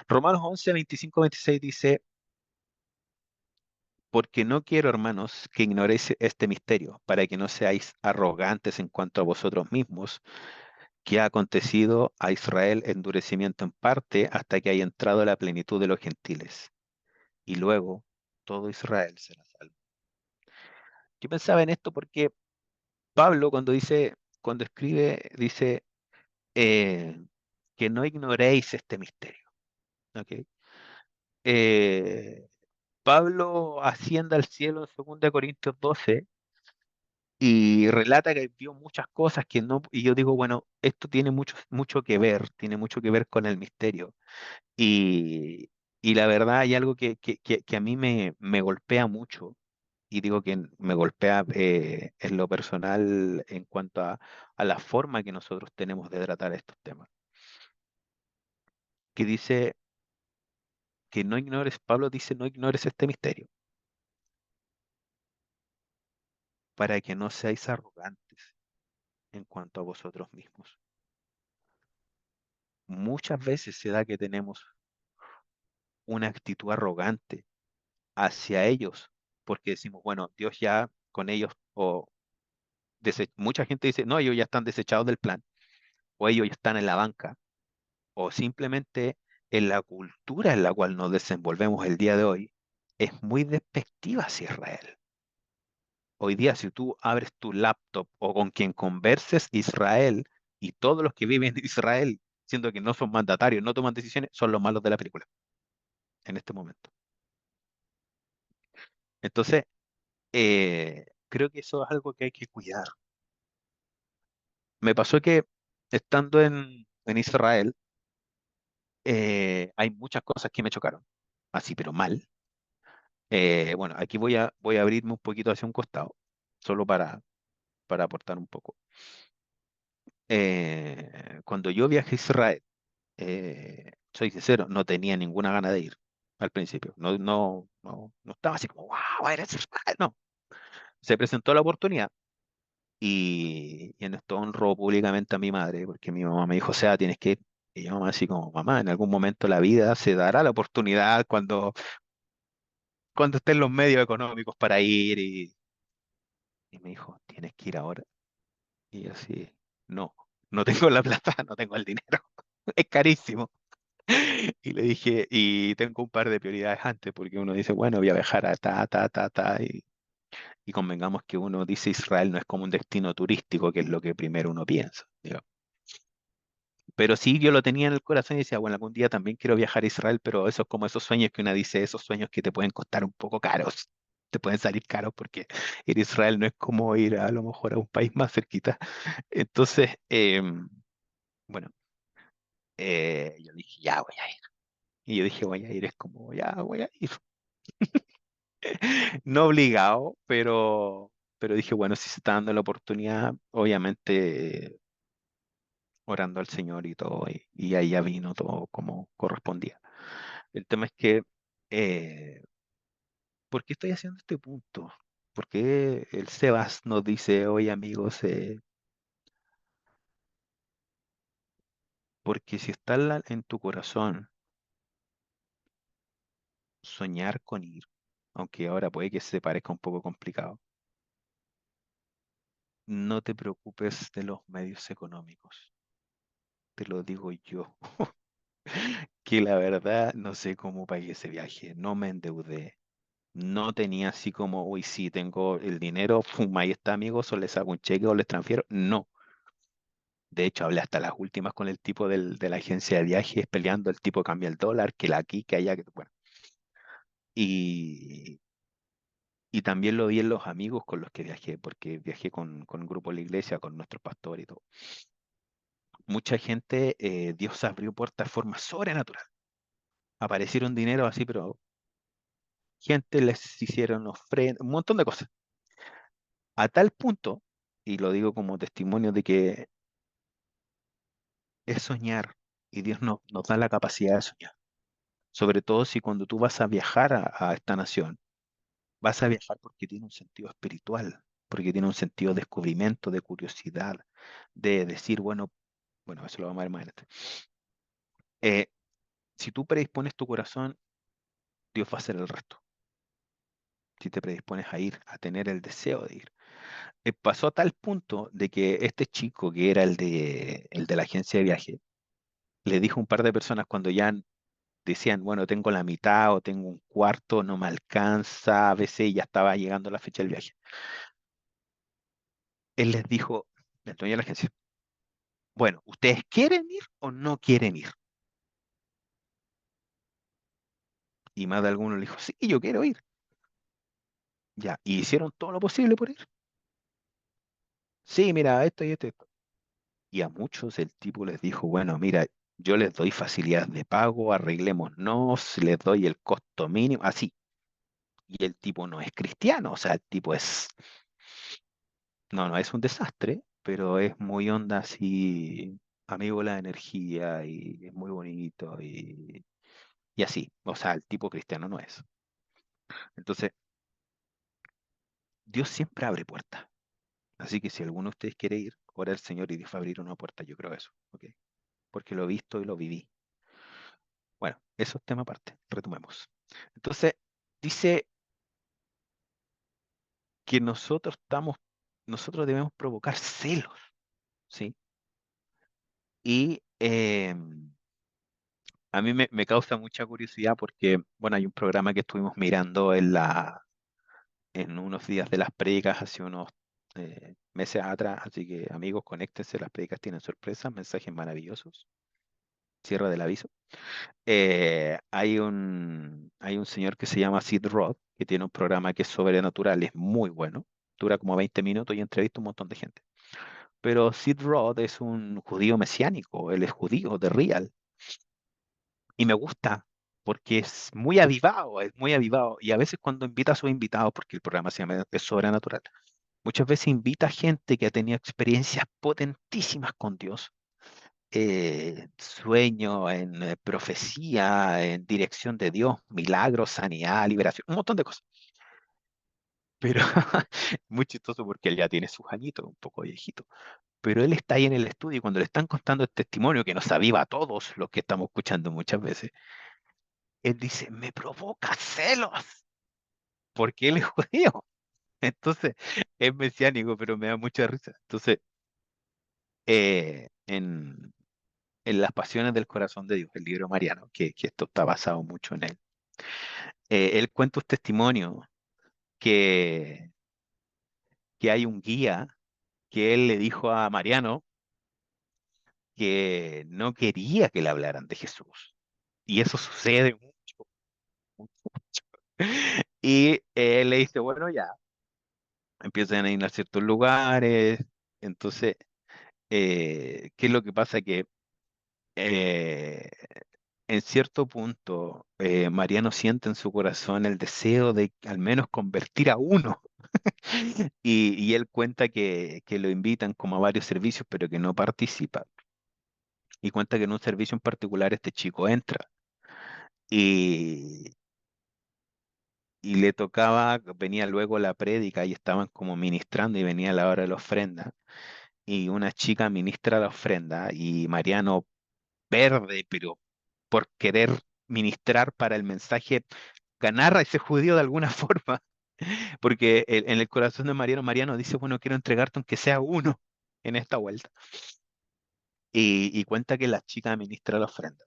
Romanos 11, 25, 26 dice, porque no quiero, hermanos, que ignoréis este misterio, para que no seáis arrogantes en cuanto a vosotros mismos, que ha acontecido a Israel endurecimiento en parte hasta que haya entrado la plenitud de los gentiles, y luego todo Israel será salvo. Yo pensaba en esto porque Pablo cuando escribe, dice eh, que no ignoréis este misterio. ¿Ok? Eh, Pablo asciende al cielo en 2 Corintios 12 y relata que vio muchas cosas que no, y yo digo, bueno, esto tiene mucho que ver, tiene mucho que ver con el misterio. Y, y la verdad hay algo que a mí me golpea mucho, y digo que me golpea en lo personal en cuanto a la forma que nosotros tenemos de tratar estos temas. Que dice que no ignores, Pablo dice, no ignores este misterio, para que no seáis arrogantes en cuanto a vosotros mismos. Muchas veces se da que tenemos una actitud arrogante hacia ellos, porque decimos, bueno, Dios ya con ellos, mucha gente dice, no, ellos ya están desechados del plan, o ellos ya están en la banca, o simplemente en la cultura en la cual nos desenvolvemos el día de hoy, es muy despectiva hacia Israel. Hoy día, si tú abres tu laptop o con quien converses Israel, Y todos los que viven en Israel, siendo que no son mandatarios, no toman decisiones, son los malos de la película en este momento. Entonces, creo que eso es algo que hay que cuidar. Me pasó que estando en Israel, hay muchas cosas que me chocaron, así, pero mal. Bueno, aquí voy a abrirme un poquito hacia un costado, solo para aportar un poco. Cuando yo viajé a Israel, soy sincero, no tenía ninguna gana de ir al principio. No estaba así como, wow, eres Israel. No, se presentó la oportunidad y en esto honro públicamente a mi madre, porque mi mamá me dijo, o sea, tienes que ir. Y yo mamá así como, mamá, en algún momento de la vida se dará la oportunidad cuando estén los medios económicos para ir. Y me dijo, tienes que ir ahora. Y yo así, no, no tengo la plata, no tengo el dinero. Es carísimo. Y le dije, y tengo un par de prioridades antes, porque uno dice, bueno, voy a viajar a ta, y convengamos que uno dice Israel no es como un destino turístico, que es lo que primero uno piensa, digamos. Pero sí, yo lo tenía en el corazón y decía, bueno, algún día también quiero viajar a Israel, pero eso es como esos sueños que uno dice, esos sueños que te pueden costar un poco caros, te pueden salir caros porque ir a Israel no es como ir a lo mejor a un país más cerquita. Entonces, bueno, yo dije, ya voy a ir. Y yo dije, voy a ir, es como, ya voy a ir. No obligado, pero dije, bueno, si se está dando la oportunidad, obviamente orando al Señor y todo, y ahí ya vino todo como correspondía. El tema es que, eh, ¿por qué estoy haciendo este punto? Porque el Sebas nos dice, oye amigos, porque si está en tu corazón soñar con ir, aunque ahora puede que se parezca un poco complicado, no te preocupes de los medios económicos, te lo digo yo, que la verdad no sé cómo pagué ese viaje, no me endeudé, no tenía así como, uy, sí, tengo el dinero, pum, ahí está, amigos, o les hago un cheque o les transfiero. No. De hecho, hablé hasta las últimas con el tipo de la agencia de viajes peleando, el tipo cambia el dólar, que la aquí, que allá, que bueno. Y, y también lo vi en los amigos con los que viajé, porque viajé con un grupo de la iglesia, con nuestro pastor y todo. Mucha gente, Dios abrió puertas de forma sobrenatural. Aparecieron dinero así, pero gente les hicieron ofrendas, un montón de cosas. A tal punto, y lo digo como testimonio de que es soñar y Dios nos da la capacidad de soñar. Sobre todo si cuando tú vas a viajar a esta nación, vas a viajar porque tiene un sentido espiritual, porque tiene un sentido de descubrimiento, de curiosidad, de decir, bueno, eso lo vamos a ver más adelante. Eh, si tú predispones tu corazón, Dios va a hacer el resto. Si te predispones a ir, a tener el deseo de ir. Pasó a tal punto de que este chico, que era el de la agencia de viaje, le dijo a un par de personas cuando ya decían, bueno, tengo la mitad o tengo un cuarto, no me alcanza, a veces ya estaba llegando la fecha del viaje. Él les dijo, el dueño de la agencia, bueno, ¿ustedes quieren ir o no quieren ir? Y más de alguno le dijo, sí, yo quiero ir. Ya, y hicieron todo lo posible por ir. Sí, mira, esto y esto y esto. Y a muchos el tipo les dijo, bueno, mira, yo les doy facilidades de pago, arreglémonos, les doy el costo mínimo, así. Y el tipo no es cristiano, o sea, el tipo es, no es un desastre, pero es muy onda así, amigo de la energía y es muy bonito y así. O sea, el tipo cristiano no es. Entonces, Dios siempre abre puertas. Así que si alguno de ustedes quiere ir, ora al Señor y Dios va a abrir una puerta, yo creo eso, ¿ok? Porque lo he visto y lo viví. Bueno, eso es tema aparte, retomemos. Entonces, dice que nosotros debemos provocar celos, ¿sí? Y a mí me causa mucha curiosidad porque, bueno, hay un programa que estuvimos mirando en unos días de las predicas meses atrás, así que amigos, conéctense, las predicas tienen sorpresas, mensajes maravillosos. Cierre del aviso. Hay un señor que se llama Sid Roth, que tiene un programa que es sobrenatural, es muy bueno, dura como 20 minutos y entrevista a un montón de gente. Pero Sid Roth es un judío mesiánico, él es judío de Real, y me gusta porque es muy avivado, y a veces cuando invita a sus invitados, porque el programa se llama Es Sobrenatural, muchas veces invita a gente que ha tenido experiencias potentísimas con Dios, sueño, en profecía, en dirección de Dios, milagros, sanidad, liberación, un montón de cosas. Pero muy chistoso porque él ya tiene sus añitos, un poco viejito. Pero él está ahí en el estudio y cuando le están contando el testimonio que nos aviva a todos los que estamos escuchando muchas veces, él dice, me provoca celos porque él es judío. Entonces, es mesiánico, pero me da mucha risa. Entonces, en Las Pasiones del Corazón de Dios, el libro Mariano, que esto está basado mucho en él, él cuenta un testimonio que, que hay un guía que él le dijo a Mariano que no quería que le hablaran de Jesús. Y eso sucede mucho, mucho. Y él le dice, bueno, ya, empiezan a ir a ciertos lugares. Entonces, ¿qué es lo que pasa? Que eh, en cierto punto, Mariano siente en su corazón el deseo de al menos convertir a uno. Y él cuenta que lo invitan como a varios servicios, pero que no participa. Y cuenta que en un servicio en particular este chico entra y, y le tocaba, venía luego la prédica y estaban como ministrando y venía la hora de la ofrenda. Y una chica ministra la ofrenda y Mariano verde, pero por querer ministrar para el mensaje, ganar a ese judío de alguna forma, porque en el corazón de Mariano, Mariano dice, bueno, quiero entregarte aunque sea uno en esta vuelta. Y cuenta que la chica ministra la ofrenda.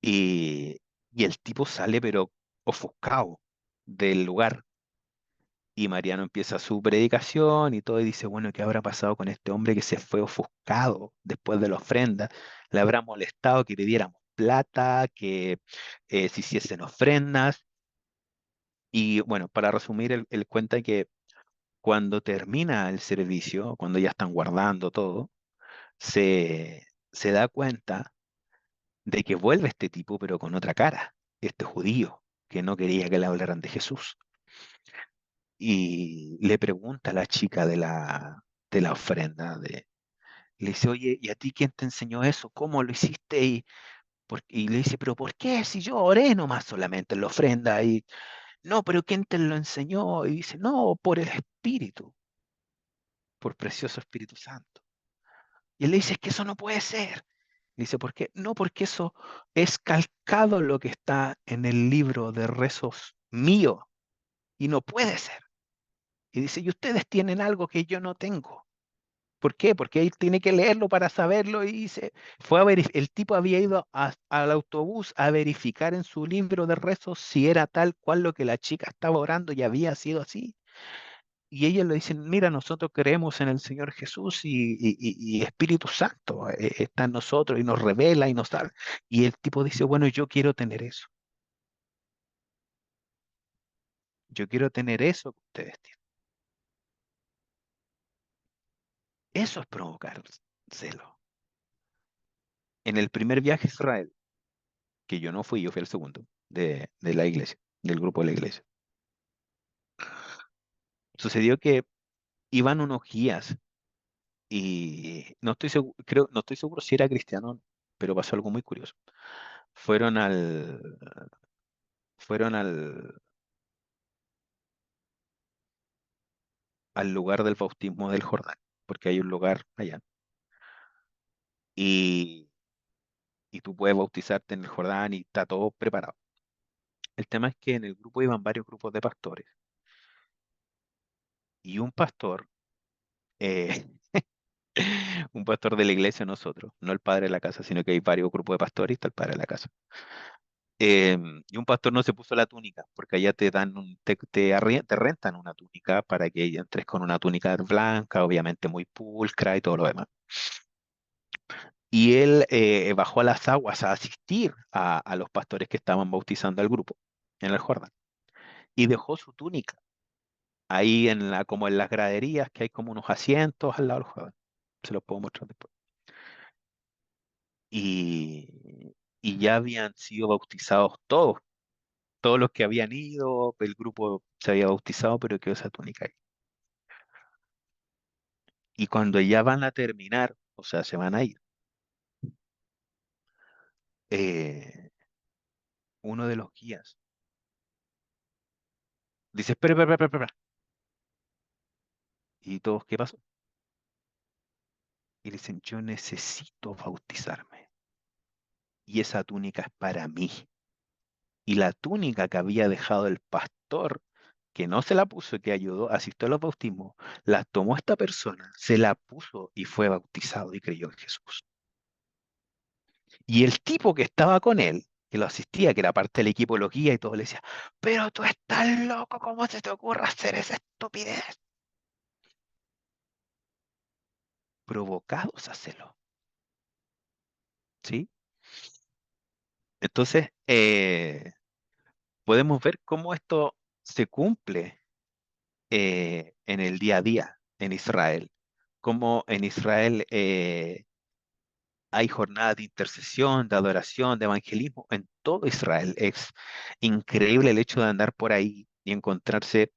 Y, y el tipo sale, pero ofuscado del lugar. Y Mariano empieza su predicación y todo, y dice, bueno, ¿qué habrá pasado con este hombre que se fue ofuscado después de la ofrenda? ¿Le habrá molestado que pidiéramos plata, que se hiciesen ofrendas? Y bueno, para resumir, él cuenta que cuando termina el servicio, cuando ya están guardando todo, se da cuenta de que vuelve este tipo, pero con otra cara, este judío que no quería que le hablaran de Jesús. Y le pregunta a la chica de la ofrenda, le dice, oye, ¿y a ti quién te enseñó eso? ¿Cómo lo hiciste? Y le dice, pero ¿por qué? Si yo oré nomás solamente en la ofrenda. Y no, pero ¿quién te lo enseñó? Y dice, no, por el Espíritu, por precioso Espíritu Santo. Y él le dice, es que eso no puede ser. Dice, ¿por qué? No, porque eso es calcado lo que está en el libro de rezos mío y no puede ser. Y dice, y ustedes tienen algo que yo no tengo. ¿Por qué? Porque él tiene que leerlo para saberlo y dice, el tipo había ido al autobús a verificar en su libro de rezos si era tal cual lo que la chica estaba orando y había sido así. Y ellos le dicen, mira, nosotros creemos en el Señor Jesús y Espíritu Santo está en nosotros y nos revela y nos da. Y el tipo dice, bueno, yo quiero tener eso. Yo quiero tener eso que ustedes tienen. Eso es provocar celo. En el primer viaje a Israel, que yo no fui, yo fui el segundo de la iglesia, del grupo de la iglesia, sucedió que iban unos guías y no estoy seguro, no estoy seguro si era cristiano, o no, pero pasó algo muy curioso. Fueron fueron al lugar del bautismo del Jordán, porque hay un lugar allá. Y, y tú puedes bautizarte en el Jordán y está todo preparado. El tema es que en el grupo iban varios grupos de pastores y un pastor, eh, un pastor de la iglesia nosotros, no el padre de la casa, sino que hay varios grupos de pastores y está el padre de la casa. Y un pastor no se puso la túnica, porque allá te dan te rentan una túnica para que entres con una túnica blanca, obviamente muy pulcra y todo lo demás. Y él bajó a las aguas a asistir a los pastores que estaban bautizando al grupo en el Jordán. Y dejó su túnica ahí como en las graderías, que hay como unos asientos al lado del Jordán. Se los puedo mostrar después. Y ya habían sido bautizados todos los que habían ido, el grupo se había bautizado, pero quedó esa túnica ahí. Y cuando ya van a terminar, o sea, se van a ir, eh, uno de los guías dice, espera, espera, espera, espera. ¿Y todos qué pasó? Y dicen, yo necesito bautizarme. Y esa túnica es para mí. Y la túnica que había dejado el pastor, que no se la puso, que ayudó, asistió a los bautismos, la tomó esta persona, se la puso y fue bautizado y creyó en Jesús. Y el tipo que estaba con él, que lo asistía, que era parte del equipo, lo guía y todo, le decía, pero tú estás loco, ¿cómo se te ocurre hacer esa estupidez? Provocados a hacerlo, ¿sí? Entonces, podemos ver cómo esto se cumple en el día a día en Israel. Cómo en Israel hay jornadas de intercesión, de adoración, de evangelismo en todo Israel. Es increíble el hecho de andar por ahí y encontrarse.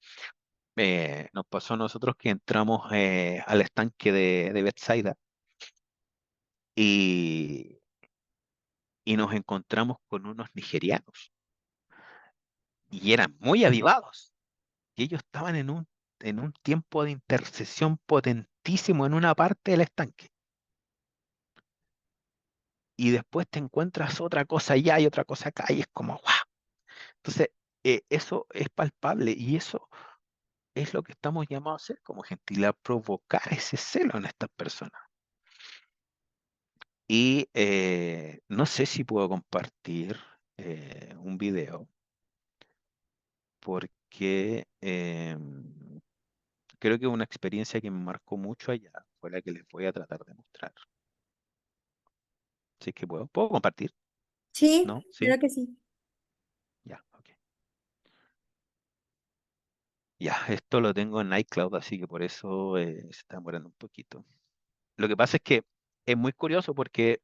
Nos pasó a nosotros que entramos al estanque de Bethsaida y, y nos encontramos con unos nigerianos y eran muy avivados. Y ellos estaban en un tiempo de intercesión potentísimo en una parte del estanque. Y después te encuentras otra cosa allá y otra cosa acá y es como, ¡wow! Entonces, eso es palpable y eso es lo que estamos llamados a hacer como gentil, a provocar ese celo en estas personas. Y no sé si puedo compartir un video porque creo que una experiencia que me marcó mucho allá fue la que les voy a tratar de mostrar. Si es que puedo compartir, Sí, ¿no? Sí, creo que sí. ya, ok. Ya, esto lo tengo en iCloud, así que por eso se está demorando un poquito. Lo que pasa es que es muy curioso porque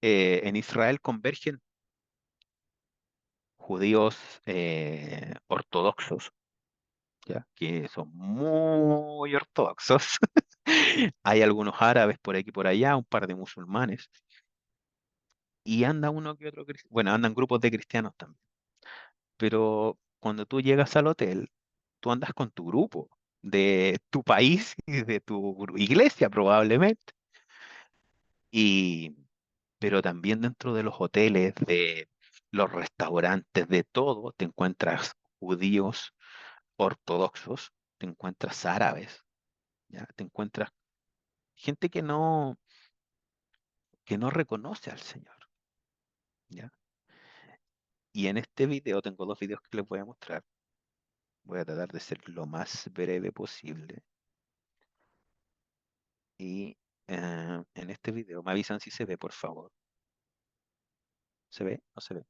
en Israel convergen judíos ortodoxos, ¿ya? Que son muy ortodoxos. Hay algunos árabes por aquí y por allá, un par de musulmanes. Y anda uno que otro, bueno, andan grupos de cristianos también. Pero cuando tú llegas al hotel, tú andas con tu grupo de tu país y de tu iglesia probablemente. Y, pero también dentro de los hoteles, de los restaurantes, de todo, te encuentras judíos ortodoxos, te encuentras árabes, ¿ya? Te encuentras gente que no reconoce al Señor, ¿ya? Y en este video, tengo dos videos que les voy a mostrar. Voy a tratar de ser lo más breve posible. Y en este video, me avisan si se ve, por favor. ¿Se ve? ¿No se ve?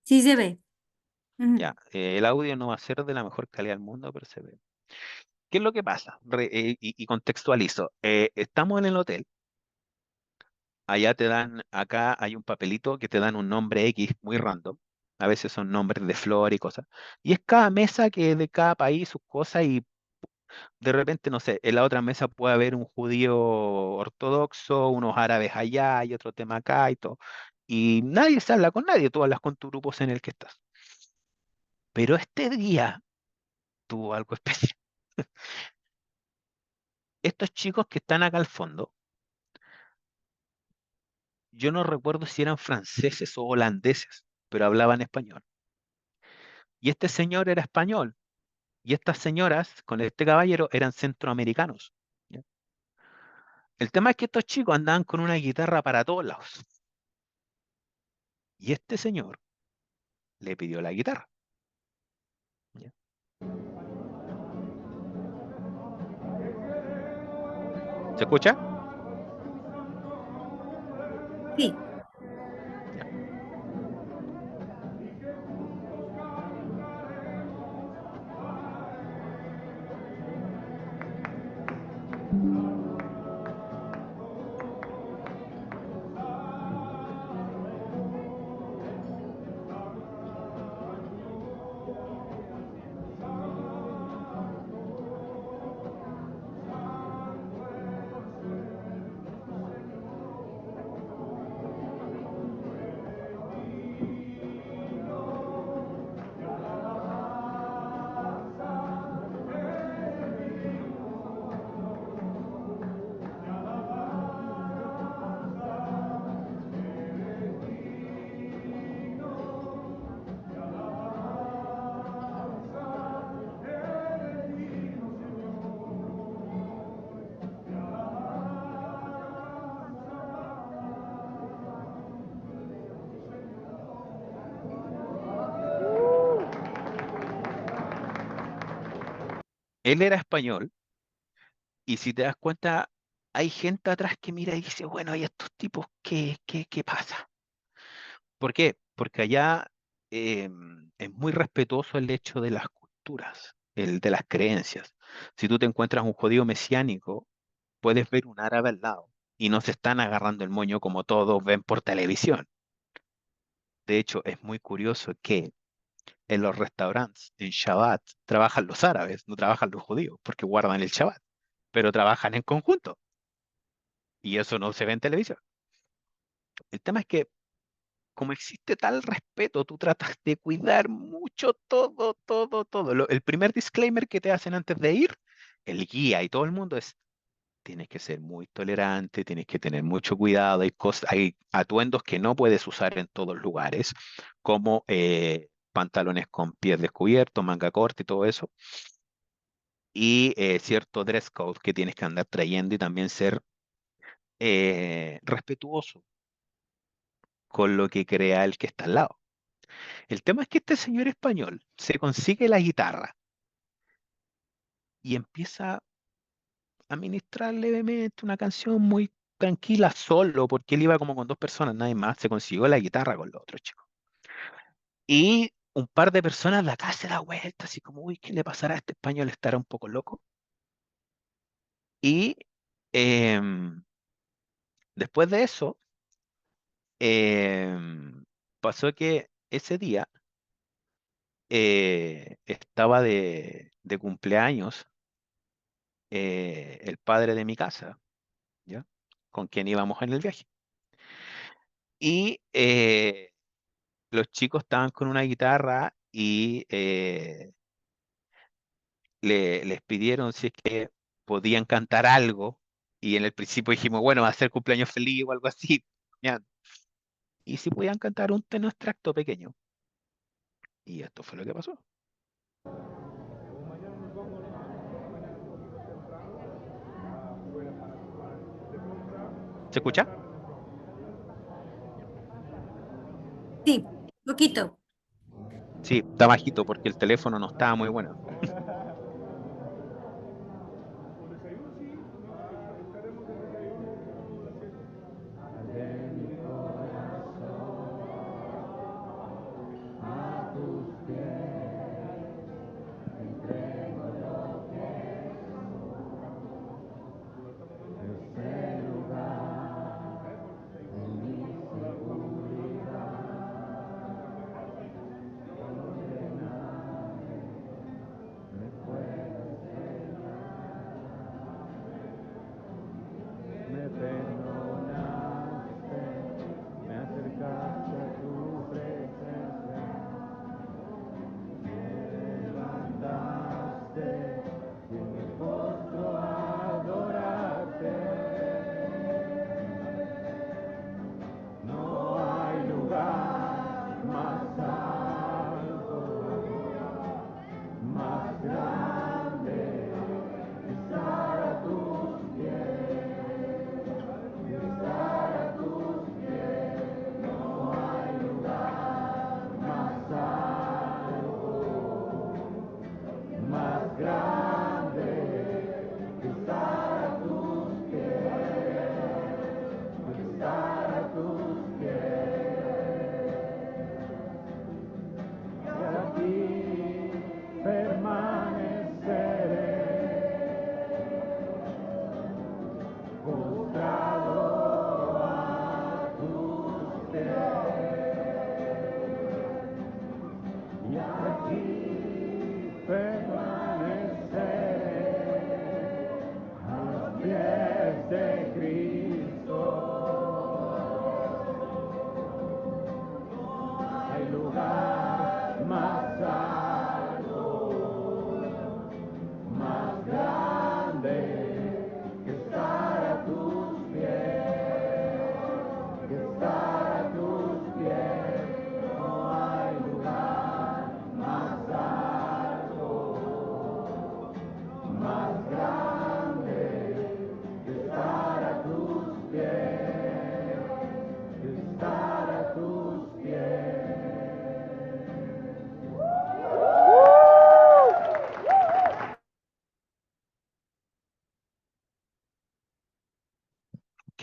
Sí se ve. Ujú. Ya, el audio no va a ser de la mejor calidad del mundo, pero se ve. ¿Qué es lo que pasa? Y contextualizo. Estamos en el hotel. Allá acá hay un papelito que te dan un nombre X muy random. A veces son nombres de flor y cosas. Y es cada mesa que es de cada país, sus cosas, y de repente, no sé, en la otra mesa puede haber un judío ortodoxo, unos árabes allá y otro tema acá y todo. Y nadie se habla con nadie, tú hablas con tu grupo en el que estás. Pero este día tuvo algo especial. Estos chicos que están acá al fondo, yo no recuerdo si eran franceses o holandeses, pero hablaban español. Y este señor era español. Y estas señoras con este caballero eran centroamericanos. ¿Ya? El tema es que estos chicos andaban con una guitarra para todos lados. Y este señor le pidió la guitarra. ¿Ya? ¿Se escucha? Sí, Ya. Él era español y si te das cuenta, hay gente atrás que mira y dice, bueno, ¿y estos tipos qué pasa? ¿Por qué? Porque allá es muy respetuoso el hecho de las culturas, el de las creencias. Si tú te encuentras un judío mesiánico, puedes ver un árabe al lado y no se están agarrando el moño como todos ven por televisión. De hecho, es muy curioso que en los restaurantes, en Shabbat, trabajan los árabes, no trabajan los judíos, porque guardan el Shabbat, pero trabajan en conjunto y eso no se ve en televisión. El tema es que como existe tal respeto, tú tratas de cuidar mucho todo, todo, todo. El primer disclaimer que te hacen antes de ir, el guía y todo el mundo es, tienes que ser muy tolerante, tienes que tener mucho cuidado, hay cosas, hay atuendos que no puedes usar en todos lugares, como pantalones con pies descubiertos, manga corta y todo eso, y cierto dress code que tienes que andar trayendo y también ser respetuoso con lo que crea el que está al lado. El tema es que este señor español se consigue la guitarra y empieza a ministrar levemente una canción muy tranquila solo, porque él iba como con dos personas, nadie más, se consiguió la guitarra con los otros chicos. Y un par de personas de acá se da vuelta, así como, uy, ¿qué le pasará a este español? Estará un poco loco. Y em, después de eso, pasó que ese día estaba de cumpleaños el padre de mi casa, ¿ya? Con quien íbamos en el viaje. Y los chicos estaban con una guitarra y les pidieron si es que podían cantar algo. Y en el principio dijimos, bueno, va a ser cumpleaños feliz o algo así. ¿Ya? Y si podían cantar un tenor extracto pequeño. Y esto fue lo que pasó. ¿Se escucha? sí, poquito. Sí, está bajito porque el teléfono no estaba muy bueno.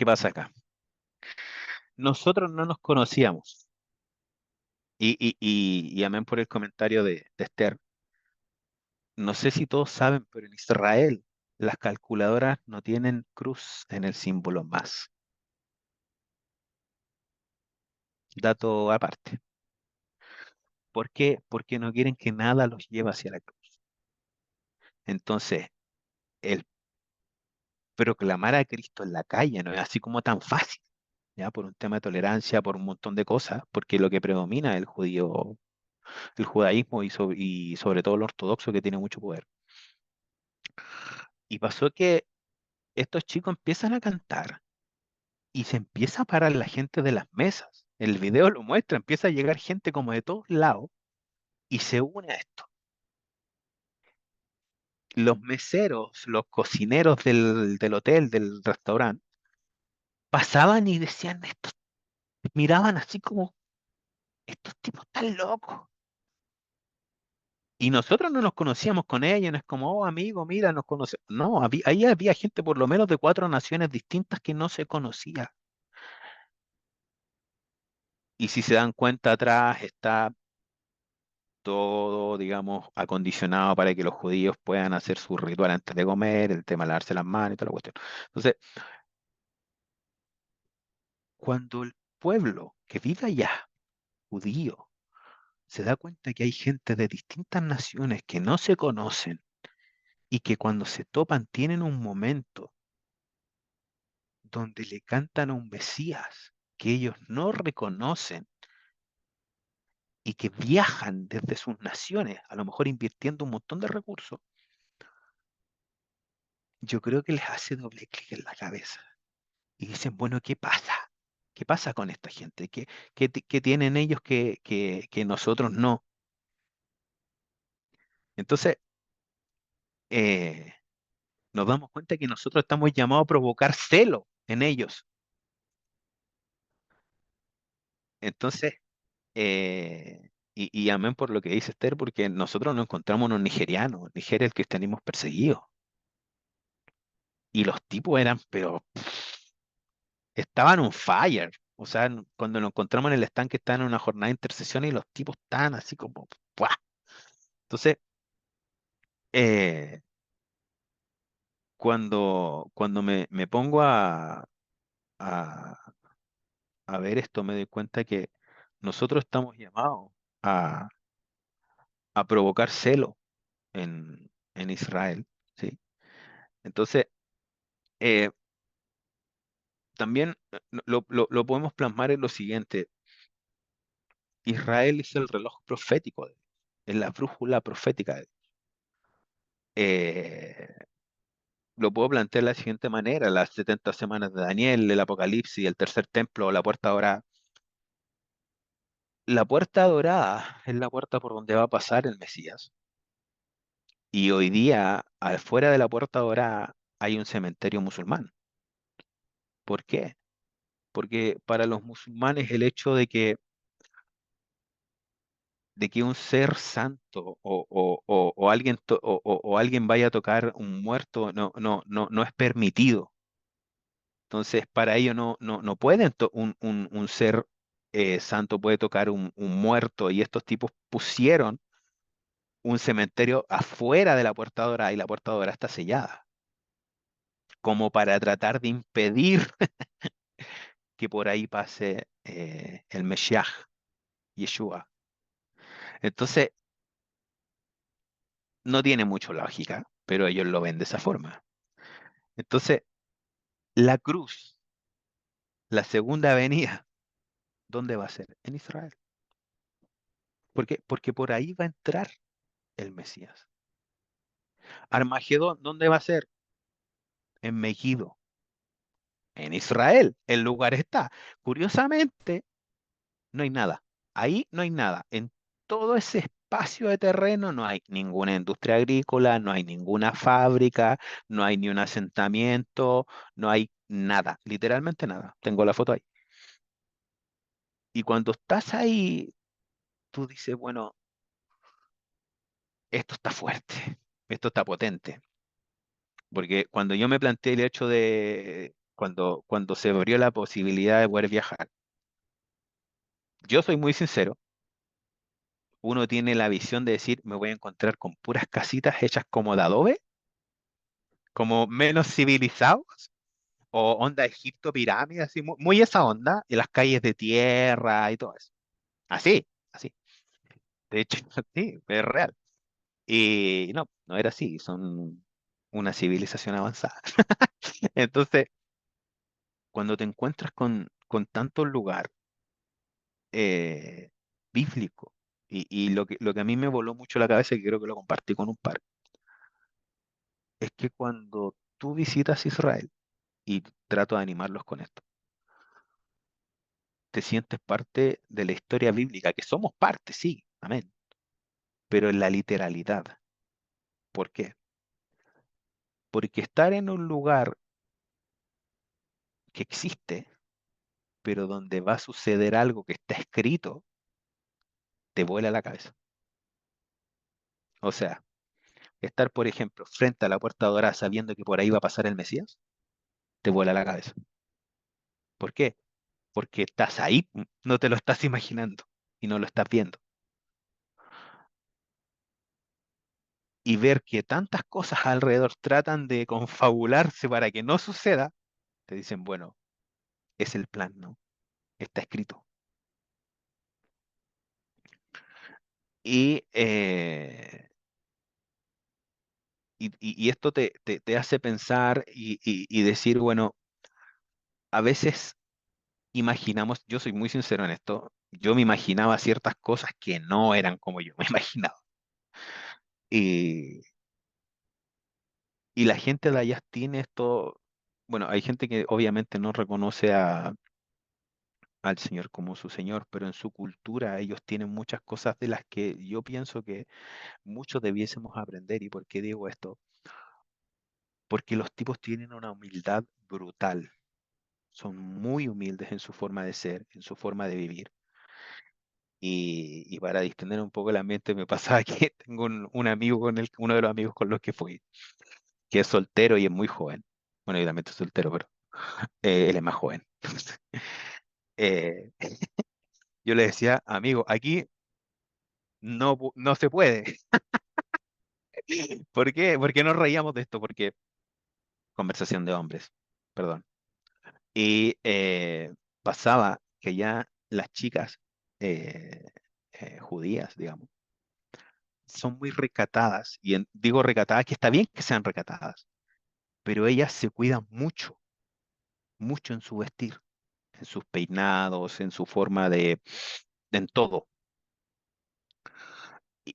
¿Qué pasa acá? Nosotros no nos conocíamos. Y amén por el comentario de Esther. No sé si todos saben, pero en Israel las calculadoras no tienen cruz en el símbolo más. Dato aparte. ¿Por qué? Porque no quieren que nada los lleve hacia la cruz. Entonces, el proclamar a Cristo en la calle no es así como tan fácil, ¿ya? Por un tema de tolerancia, por un montón de cosas, porque lo que predomina es el judaísmo y sobre todo el ortodoxo que tiene mucho poder. Y pasó que estos chicos empiezan a cantar y se empieza a parar la gente de las mesas. El video lo muestra, empieza a llegar gente como de todos lados y se une a esto. Los meseros, los cocineros del hotel, del restaurante, pasaban y decían esto, miraban así como, estos tipos están locos. Y nosotros no nos conocíamos con ellos, no es como, oh amigo, mira, nos conocemos. No, ahí había gente por lo menos de 4 naciones distintas que no se conocía. Y si se dan cuenta atrás está todo, digamos, acondicionado para que los judíos puedan hacer su ritual antes de comer, el tema de lavarse las manos y toda la cuestión. Entonces, cuando el pueblo que vive allá, judío, se da cuenta que hay gente de distintas naciones que no se conocen y que cuando se topan tienen un momento donde le cantan a un Mesías que ellos no reconocen y que viajan desde sus naciones, a lo mejor invirtiendo un montón de recursos, yo creo que les hace doble clic en la cabeza. Y dicen, bueno, ¿qué pasa? ¿Qué pasa con esta gente? ¿Qué tienen ellos que nosotros no? Entonces, eh, nos damos cuenta que nosotros estamos llamados a provocar celo en ellos. Entonces, y amén por lo que dice Esther, porque nosotros nos encontramos unos nigerianos. Nigeria, el cristianismo es perseguido. Y los tipos eran, pero estaban on fire. O sea, cuando nos encontramos en el estanque, estaban en una jornada de intercesión y los tipos estaban así como, ¡buah! Entonces, eh, cuando me pongo a, a ver esto, me doy cuenta que nosotros estamos llamados a, a provocar celo en Israel, ¿sí? Entonces, eh, también lo podemos plasmar en lo siguiente. Israel es el reloj profético de Dios, es la brújula profética de Dios. Eh, lo puedo plantear de la siguiente manera: las 70 semanas de Daniel, el Apocalipsis, el tercer templo, la puerta dorada. La puerta dorada es la puerta por donde va a pasar el Mesías. Y hoy día, afuera de la puerta dorada, hay un cementerio musulmán. ¿Por qué? Porque para los musulmanes el hecho de que un ser santo o alguien o alguien vaya a tocar un muerto no es permitido. Entonces, para ello no pueden, un ser santo puede tocar un muerto, y estos tipos pusieron un cementerio afuera de la puerta dorada y la puerta dorada está sellada, como para tratar de impedir que por ahí pase el Mesías, Yeshua. Entonces, no tiene mucho lógica, pero ellos lo ven de esa forma. Entonces, la cruz, la segunda venida, ¿dónde va a ser? En Israel. ¿Por qué? Porque por ahí va a entrar el Mesías. Armagedón, ¿dónde va a ser? En Megiddo, en Israel. El lugar está. Curiosamente, no hay nada. Ahí no hay nada. En todo ese espacio de terreno no hay ninguna industria agrícola, no hay ninguna fábrica, no hay ni un asentamiento, no hay nada, literalmente nada. Tengo la foto ahí. Y cuando estás ahí, tú dices, bueno, esto está fuerte, esto está potente. Porque cuando yo me planteé el hecho de cuando se abrió la posibilidad de poder viajar. Yo soy muy sincero, uno tiene la visión de decir, me voy a encontrar con puras casitas hechas como de adobe, como menos civilizados, o onda Egipto, pirámides, así, muy esa onda, y las calles de tierra y todo eso. Así, así. De hecho, sí, es real. Y no, no era así, son una civilización avanzada. Entonces, cuando te encuentras con tanto lugar eh, bíblico, y lo que a mí me voló mucho la cabeza, y creo que lo compartí con un par, es que cuando tú visitas Israel, y trato de animarlos con esto, te sientes parte de la historia bíblica, que somos parte, sí, amén, pero en la literalidad. ¿Por qué? Porque estar en un lugar que existe, pero donde va a suceder algo que está escrito, te vuela la cabeza. O sea, estar, por ejemplo, frente a la puerta dorada sabiendo que por ahí va a pasar el Mesías, te vuela la cabeza. ¿Por qué? Porque estás ahí, no te lo estás imaginando y no lo estás viendo. Y ver que tantas cosas alrededor tratan de confabularse para que no suceda, te dicen, bueno, es el plan, ¿no? Está escrito. Y, y esto te hace pensar y decir, bueno, a veces imaginamos, yo soy muy sincero en esto, yo me imaginaba ciertas cosas que no eran como yo me imaginaba. Y, y la gente de allá tiene esto, bueno, hay gente que obviamente no reconoce al Señor como su Señor, pero en su cultura ellos tienen muchas cosas de las que yo pienso que muchos debiésemos aprender. ¿Y por qué digo esto? Porque los tipos tienen una humildad brutal, son muy humildes en su forma de ser, en su forma de vivir. Y para distender un poco el ambiente, me pasaba que tengo un amigo uno de los amigos con los que fui, que es soltero y es muy joven. Bueno, yo también estoy soltero, pero él es más joven. Eh, yo le decía, amigo, aquí no se puede. ¿Por qué? Porque nos reíamos de esto, porque conversación de hombres, perdón. Y pasaba que ya las chicas eh, judías, digamos, son muy recatadas, y digo recatadas, que está bien que sean recatadas, pero ellas se cuidan mucho, mucho en su vestir, en sus peinados, en su forma en todo.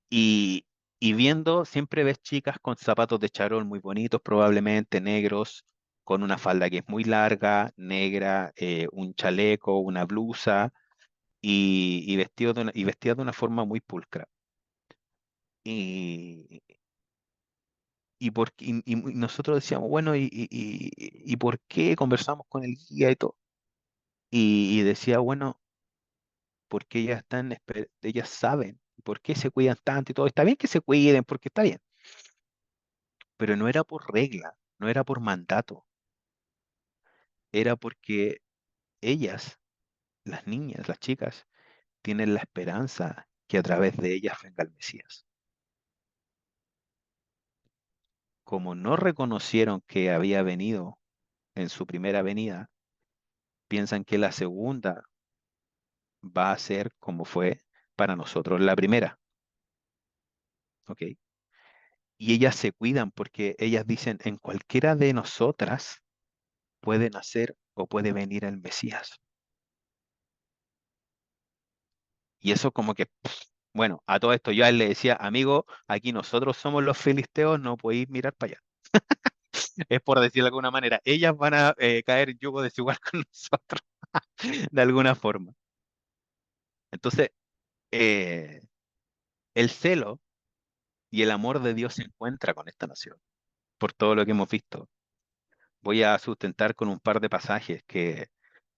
Y, y viendo, siempre ves chicas con zapatos de charol muy bonitos, probablemente negros, con una falda que es muy larga, negra, un chaleco, una blusa, y vestidas de una forma muy pulcra. Y, y nosotros decíamos, bueno, ¿y por qué conversamos con el guía y todo? Y decía, bueno, porque ellas saben por qué se cuidan tanto y todo. Está bien que se cuiden, porque está bien, pero no era por regla, no era por mandato, era porque ellas, las niñas, las chicas, tienen la esperanza que a través de ellas venga el Mesías. Como no reconocieron que había venido en su primera venida, piensan que la segunda va a ser como fue para nosotros la primera, ¿ok? Y ellas se cuidan porque ellas dicen, en cualquiera de nosotras puede nacer o puede venir el Mesías. Y eso como que, bueno, a todo esto yo a él le decía, amigo, aquí nosotros somos los filisteos, no podéis mirar para allá. Es por decirlo de alguna manera, ellas van a caer en yugo desigual con nosotros, de alguna forma. Entonces, eh, el celo y el amor de Dios se encuentra con esta nación, por todo lo que hemos visto. Voy a sustentar con un par de pasajes que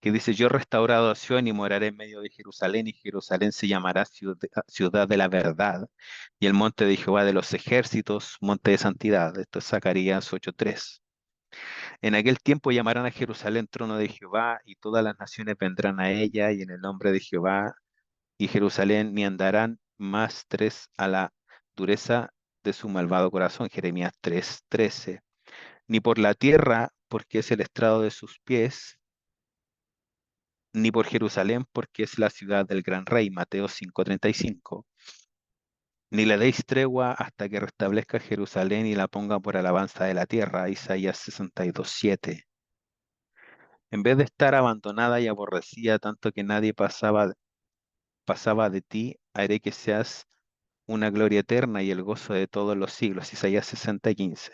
dice, yo he restaurado a Sion y moraré en medio de Jerusalén, y Jerusalén se llamará ciudad de la verdad, y el monte de Jehová de los ejércitos, monte de santidad. Esto es Zacarías 8:3. En aquel tiempo llamarán a Jerusalén trono de Jehová, y todas las naciones vendrán a ella, y en el nombre de Jehová y Jerusalén ni andarán más tres a la dureza de su malvado corazón. Jeremías 3:13. Ni por la tierra, porque es el estrado de sus pies, ni por Jerusalén, porque es la ciudad del gran rey. Mateo 5:35. Ni le deis tregua hasta que restablezca Jerusalén y la ponga por alabanza de la tierra. Isaías 62:7. En vez de estar abandonada y aborrecida tanto que nadie pasaba de ti, haré que seas una gloria eterna y el gozo de todos los siglos. Isaías 60:15.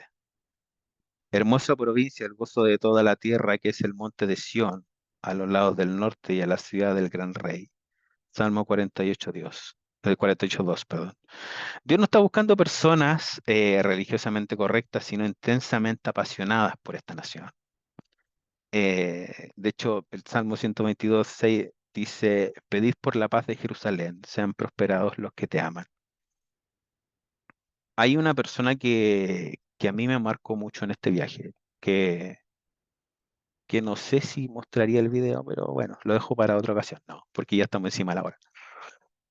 Hermosa provincia, el gozo de toda la tierra, que es el monte de Sión, a los lados del norte y a la ciudad del gran rey. Salmo 48, Dios. El 48:2, perdón. Dios no está buscando personas religiosamente correctas, sino intensamente apasionadas por esta nación. De hecho, el Salmo 122:6 dice: Pedid por la paz de Jerusalén, sean prosperados los que te aman. Hay una persona que a mí me marcó mucho en este viaje, que no sé si mostraría el video, pero bueno, lo dejo para otra ocasión. No, porque ya estamos encima de la hora.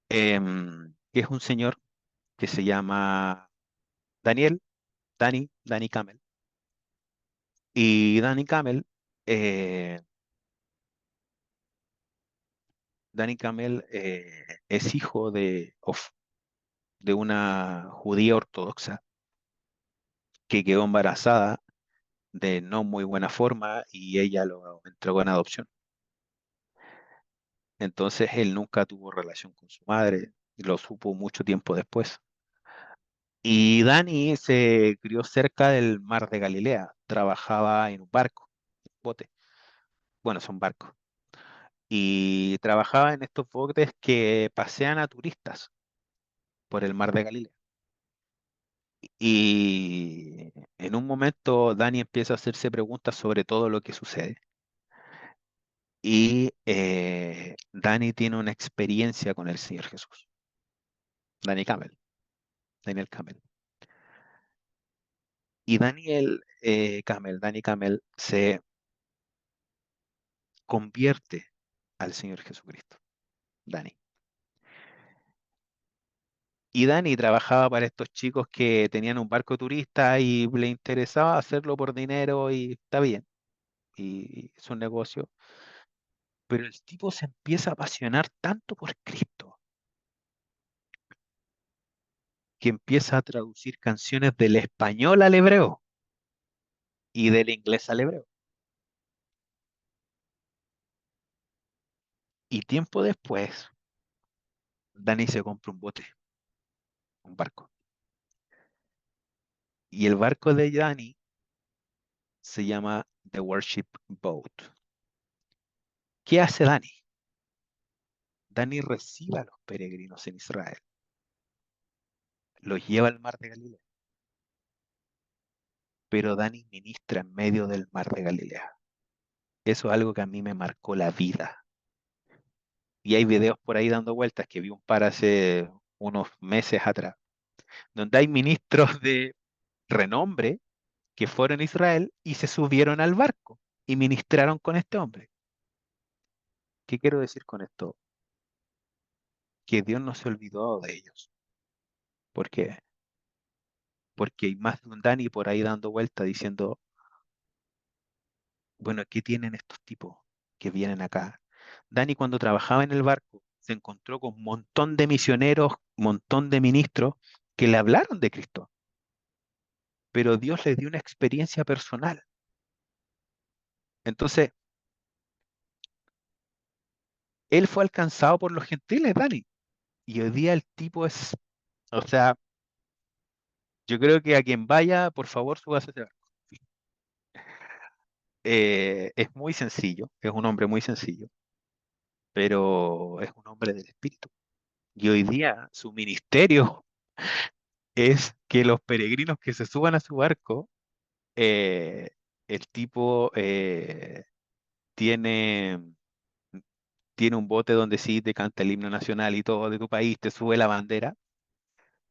Que es un señor que se llama Daniel, Danny Camel. Y eh, Danny Camel es hijo de una judía ortodoxa que quedó embarazada de no muy buena forma y ella lo entregó en adopción. Entonces él nunca tuvo relación con su madre, y lo supo mucho tiempo después. Y Dani se crió cerca del mar de Galilea, trabajaba en un barco, bote, bueno, son barcos, y trabajaba en estos botes que pasean a turistas por el mar de Galilea. Y en un momento Dani empieza a hacerse preguntas sobre todo lo que sucede. Y Dani tiene una experiencia con el Señor Jesús. Dani Camel, Daniel Camel. Y Dani Camel se convierte al Señor Jesucristo. Dani. Y Dani trabajaba para estos chicos que tenían un barco turista y le interesaba hacerlo por dinero y está bien. Y es un negocio. Pero el tipo se empieza a apasionar tanto por Cristo que empieza a traducir canciones del español al hebreo y del inglés al hebreo. Y tiempo después, Dani se compra un bote, un barco. Y el barco de Dani se llama The Worship Boat. ¿Qué hace Dani? Dani recibe a los peregrinos en Israel, los lleva al mar de Galilea, pero Dani ministra en medio del mar de Galilea. Eso es algo que a mí me marcó la vida. Y hay videos por ahí dando vueltas que vi un par hace unos meses atrás, donde hay ministros de renombre que fueron a Israel y se subieron al barco y ministraron con este hombre. ¿Qué quiero decir con esto? Que Dios no se olvidó de ellos. ¿Por qué? Porque hay más de un Dani por ahí dando vueltas diciendo, bueno, ¿qué tienen estos tipos que vienen acá? Dani cuando trabajaba en el barco se encontró con un montón de misioneros, un montón de ministros que le hablaron de Cristo, pero Dios le dio una experiencia personal. Entonces, él fue alcanzado por los gentiles, Dani, y hoy día el tipo es, o sea, yo creo que a quien vaya, por favor, súbase a ese barco. Es muy sencillo, es un hombre muy sencillo, pero es un hombre del espíritu. Y hoy día su ministerio es que los peregrinos que se suban a su barco, eh, el tipo tiene, tiene un bote donde sí te canta el himno nacional y todo de tu país, te sube la bandera,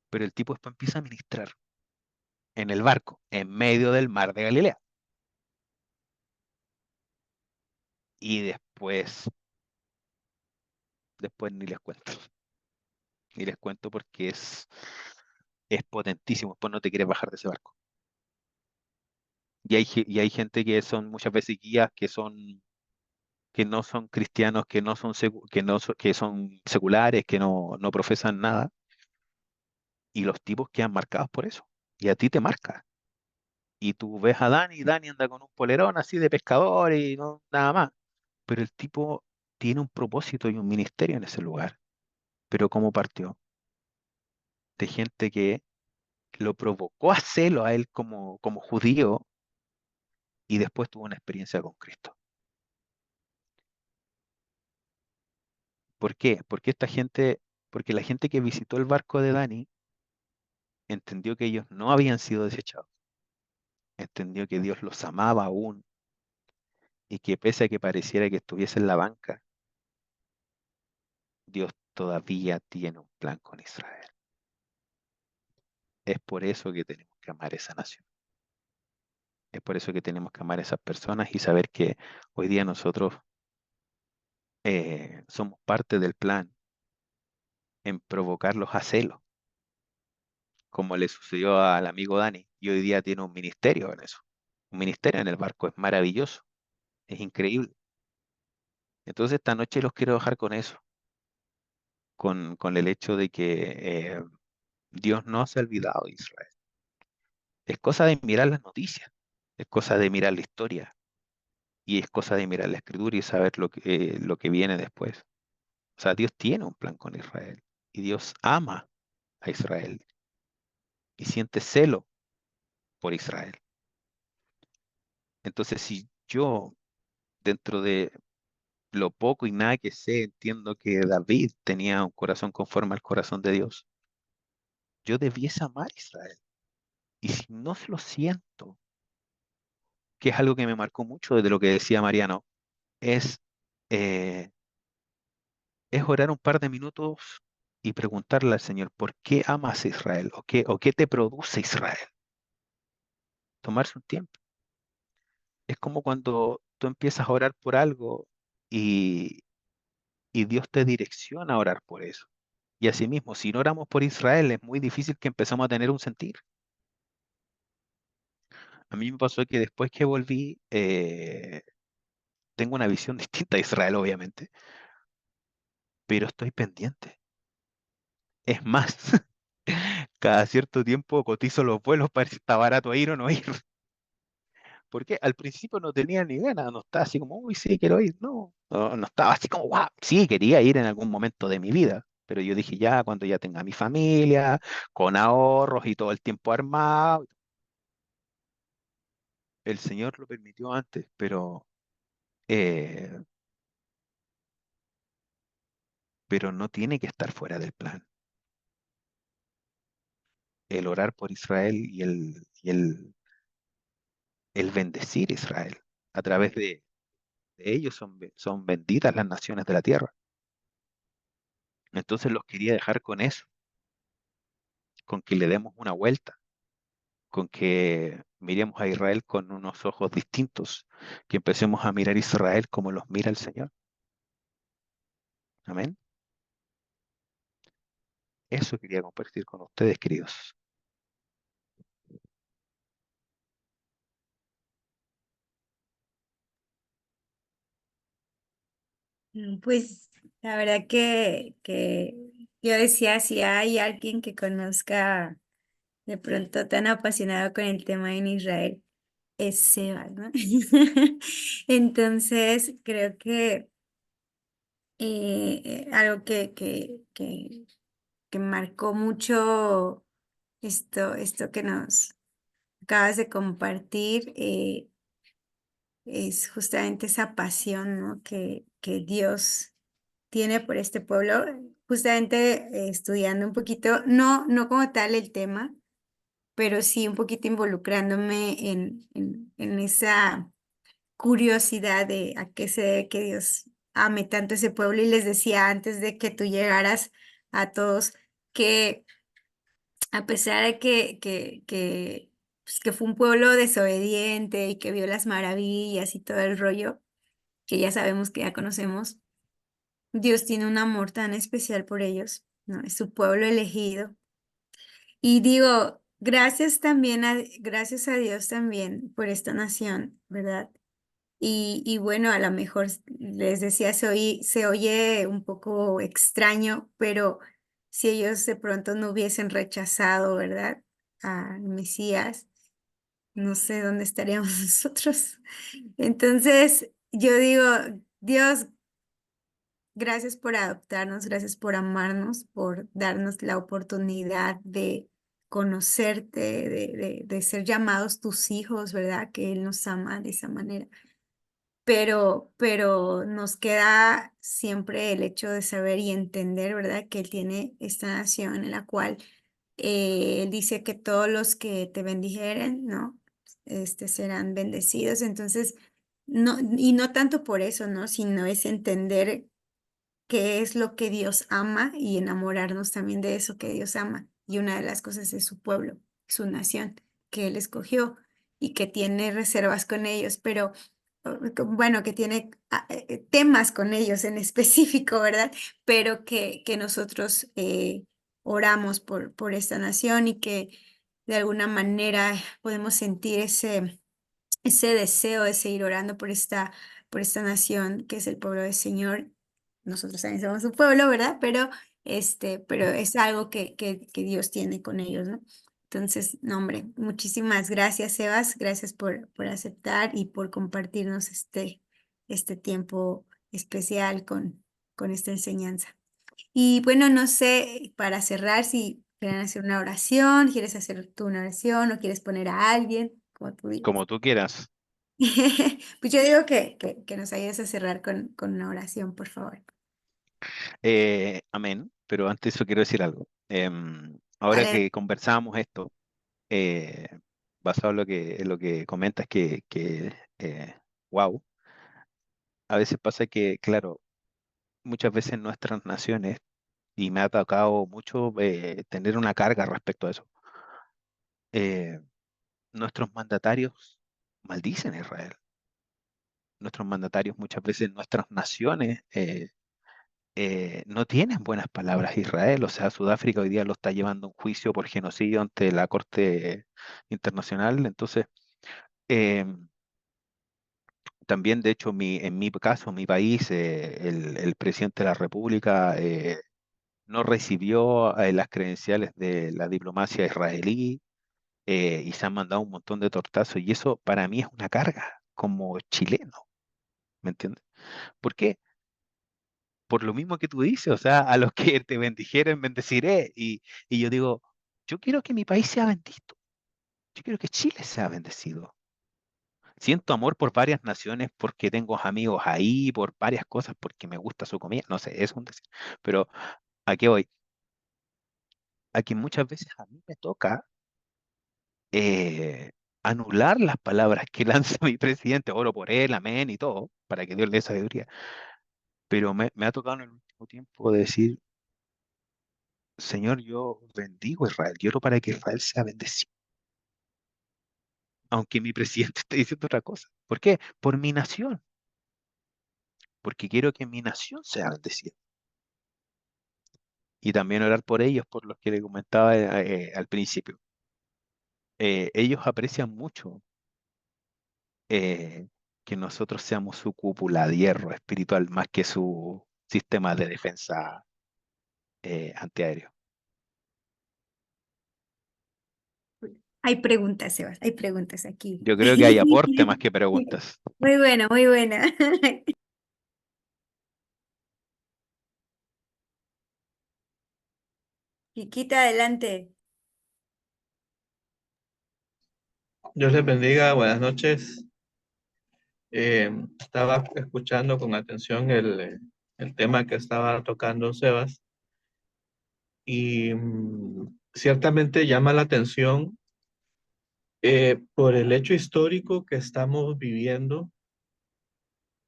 pero el tipo después empieza a ministrar en el barco, en medio del mar de Galilea. y después ni les cuento, ni les cuento porque es potentísimo, después no te quieres bajar de ese barco. Y hay gente que son muchas veces guías que no son cristianos, que no son, que son seculares, que no profesan nada, y los tipos quedan marcados por eso. Y a ti te marca. Y tú ves a Dani, y Dani anda con un polerón así de pescador y no nada más. Pero el tipo tiene un propósito y un ministerio en ese lugar. Pero ¿cómo partió? De gente que lo provocó a celo a él como judío y después tuvo una experiencia con Cristo. ¿Por qué? Porque la gente que visitó el barco de Dani entendió que ellos no habían sido desechados, entendió que Dios los amaba aún y que pese a que pareciera que estuviese en la banca, Dios todavía tiene un plan con Israel. Es por eso que tenemos que amar esa nación. Es por eso que tenemos que amar a esas personas y saber que hoy día nosotros somos parte del plan en provocarlos a celos, como le sucedió al amigo Dani, y hoy día tiene un ministerio en eso. Un ministerio en el barco, es maravilloso, es increíble. Entonces esta noche los quiero dejar con eso, con el hecho de que Dios no se ha olvidado de Israel. Es cosa de mirar las noticias, es cosa de mirar la historia y es cosa de mirar la escritura y saber lo que viene después. O sea, Dios tiene un plan con Israel y Dios ama a Israel y siente celo por Israel. Entonces, si yo, dentro de lo poco y nada que sé, entiendo que David tenía un corazón conforme al corazón de Dios, yo debiese amar a Israel. Y si no lo siento, que es algo que me marcó mucho desde lo que decía Mariano, es, eh, es orar un par de minutos y preguntarle al Señor, ¿por qué amas a Israel? O qué te produce Israel? Tomarse un tiempo. Es como cuando tú empiezas a orar por algo y, y Dios te direcciona a orar por eso. Y asimismo, si no oramos por Israel, es muy difícil que empezamos a tener un sentir. A mí me pasó que después que volví, tengo una visión distinta de Israel, obviamente, pero estoy pendiente. Es más, cada cierto tiempo cotizo los vuelos para ver si está barato ir o no ir. Porque al principio no tenía ni ganas, no estaba así como, uy, sí, quiero ir. No estaba así como, guau, sí, quería ir en algún momento de mi vida. Pero yo dije, ya, cuando ya tenga mi familia, con ahorros y todo el tiempo armado, el Señor lo permitió antes, eh, pero no tiene que estar fuera del plan. El orar por Israel el bendecir Israel. A través de ellos son benditas las naciones de la tierra. Entonces los quería dejar con eso, con que le demos una vuelta, con que miremos a Israel con unos ojos distintos, que empecemos a mirar a Israel como los mira el Señor. Amén. Eso quería compartir con ustedes, queridos. Pues la verdad que yo decía, si hay alguien que conozca de pronto tan apasionado con el tema en Israel, es Sebas, ¿no? Entonces, creo que algo que marcó mucho esto que nos acabas de compartir, es justamente esa pasión, ¿no? Que Dios tiene por este pueblo, justamente estudiando un poquito, no como tal el tema, pero sí un poquito involucrándome en esa curiosidad de a qué se debe que Dios ame tanto ese pueblo. Y les decía antes de que tú llegaras a todos que a pesar de pues, que fue un pueblo desobediente y que vio las maravillas y todo el rollo, que ya sabemos, que ya conocemos, Dios tiene un amor tan especial por ellos, ¿no? Es su pueblo elegido. Y digo, gracias a Dios también por esta nación, ¿verdad? Y bueno, a lo mejor les decía, se oye un poco extraño, pero si ellos de pronto no hubiesen rechazado, ¿verdad? Al Mesías, no sé dónde estaríamos nosotros. Entonces, yo digo, Dios, gracias por adoptarnos, gracias por amarnos, por darnos la oportunidad de conocerte, de ser llamados tus hijos, ¿verdad? Que Él nos ama de esa manera. Pero nos queda siempre el hecho de saber y entender, ¿verdad? Que Él tiene esta nación en la cual Él dice que todos los que te bendijeren, ¿no? Serán bendecidos. Entonces, no, y no tanto por eso, ¿no? Sino es entender qué es lo que Dios ama y enamorarnos también de eso que Dios ama. Y una de las cosas es su pueblo, su nación, que Él escogió y que tiene reservas con ellos, pero bueno, que tiene temas con ellos en específico, ¿verdad? Pero que nosotros oramos por esta nación y que de alguna manera podemos sentir ese deseo de seguir orando por esta nación que es el pueblo del Señor. Nosotros también somos su pueblo, ¿verdad? Pero es algo que Dios tiene con ellos, ¿no? Entonces, no, hombre, muchísimas gracias, Sebas. Gracias por aceptar y por compartirnos este tiempo especial con esta enseñanza. Y bueno, no sé, para cerrar, si quieren hacer una oración, quieres hacer tú una oración o quieres poner a alguien, como tú digas. Como tú quieras. Pues yo digo que nos ayudes a cerrar con una oración, por favor. Amén. Pero antes de eso quiero decir algo. Ahora Vale, que conversábamos esto, eh, basado en lo que comentas wow, a veces pasa que, claro, muchas veces en nuestras naciones, y me ha tocado mucho tener una carga respecto a eso, eh, nuestros mandatarios maldicen a Israel. Nuestros mandatarios muchas veces en nuestras naciones no tienen buenas palabras a Israel. O sea, Sudáfrica hoy día lo está llevando a un juicio por genocidio ante la Corte Internacional. Entonces, eh, también, de hecho, en mi caso, mi país, el presidente de la República no recibió las credenciales de la diplomacia israelí y se han mandado un montón de tortazos. Y eso para mí es una carga como chileno, ¿me entiendes? ¿Por qué? Por lo mismo que tú dices, o sea, a los que te bendijeren, bendeciré. Y yo digo, yo quiero que mi país sea bendito, yo quiero que Chile sea bendecido. Siento amor por varias naciones porque tengo amigos ahí, por varias cosas, porque me gusta su comida, no sé, es un decir. Pero ¿a qué voy? A que muchas veces a mí me toca eh, anular las palabras que lanza mi presidente, oro por él, amén y todo, para que Dios le dé sabiduría. Pero me ha tocado en el último tiempo decir, Señor, yo bendigo a Israel, quiero para que Israel sea bendecido, aunque mi presidente esté diciendo otra cosa. ¿Por qué? Por mi nación, porque quiero que mi nación sea bendecida. Y también orar por ellos, por los que le comentaba al principio. Ellos aprecian mucho eh, que nosotros seamos su cúpula de hierro espiritual más que su sistema de defensa antiaéreo. hay preguntas, Sebas, hay preguntas aquí. Yo creo que hay aporte más que preguntas. Muy buena, muy buena. Chiquita, adelante. Dios les bendiga, buenas noches. Estaba escuchando con atención el tema que estaba tocando Sebas y ciertamente llama la atención por el hecho histórico que estamos viviendo,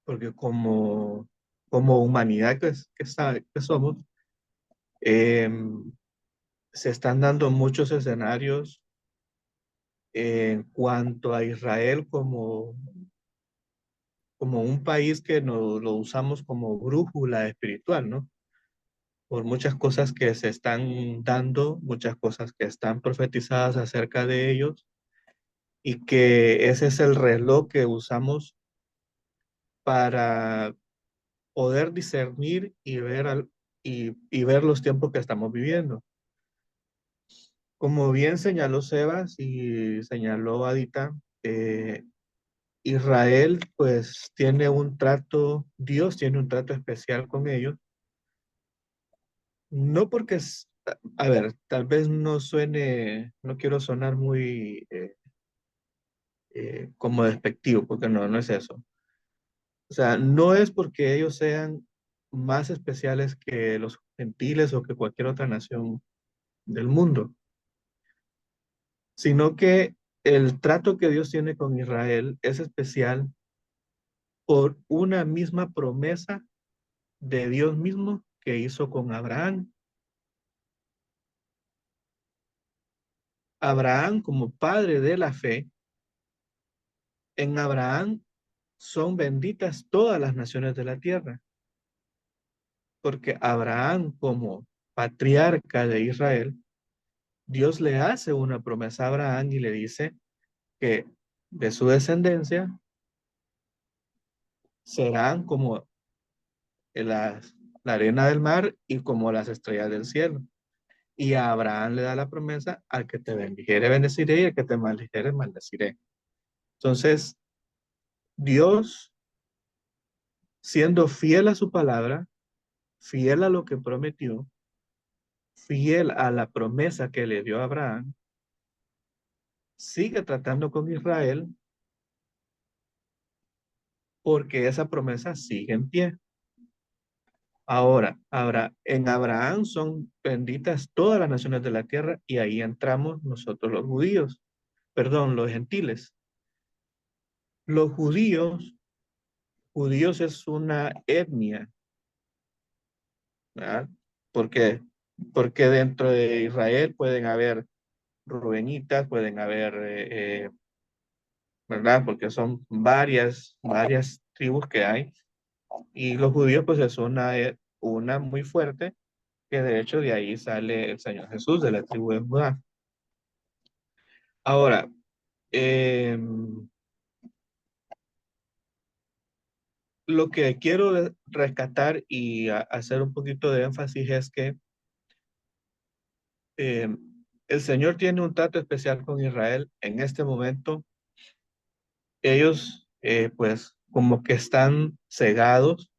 porque como humanidad que somos, eh, se están dando muchos escenarios en cuanto a Israel como un país que lo usamos como brújula espiritual, ¿no? Por muchas cosas que se están dando, muchas cosas que están profetizadas acerca de ellos, y que ese es el reloj que usamos para poder discernir y ver, y ver los tiempos que estamos viviendo. Como bien señaló Sebas y señaló Adita, Israel pues tiene un trato, Dios tiene un trato especial con ellos, no porque a ver, tal vez no suene, no quiero sonar muy como despectivo, porque no, no es eso. O sea, no es porque ellos sean más especiales que los gentiles o que cualquier otra nación del mundo, sino que el trato que Dios tiene con Israel es especial por una misma promesa de Dios mismo que hizo con Abraham. Abraham, como padre de la fe, en Abraham son benditas todas las naciones de la tierra, porque Abraham, como patriarca de Israel, Dios le hace una promesa a Abraham y le dice que de su descendencia serán como las, la arena del mar y como las estrellas del cielo. Y a Abraham le da la promesa: al que te bendijere, bendeciré, y al que te maldijere, maldeciré. Entonces, Dios, siendo fiel a su palabra, fiel a lo que prometió, fiel a la promesa que le dio a Abraham, sigue tratando con Israel porque esa promesa sigue en pie. Ahora, en Abraham son benditas todas las naciones de la tierra, y ahí entramos nosotros los judíos, perdón, los gentiles. Los judíos es una etnia, ¿verdad? Porque, porque dentro de Israel pueden haber rubenitas, pueden haber, ¿verdad? Porque son varias tribus que hay. Y los judíos pues es una muy fuerte, que de hecho de ahí sale el Señor Jesús, de la tribu de Judá. Ahora, eh, lo que quiero rescatar y hacer un poquito de énfasis es que eh, el Señor tiene un trato especial con Israel en este momento. Ellos pues como que están cegados,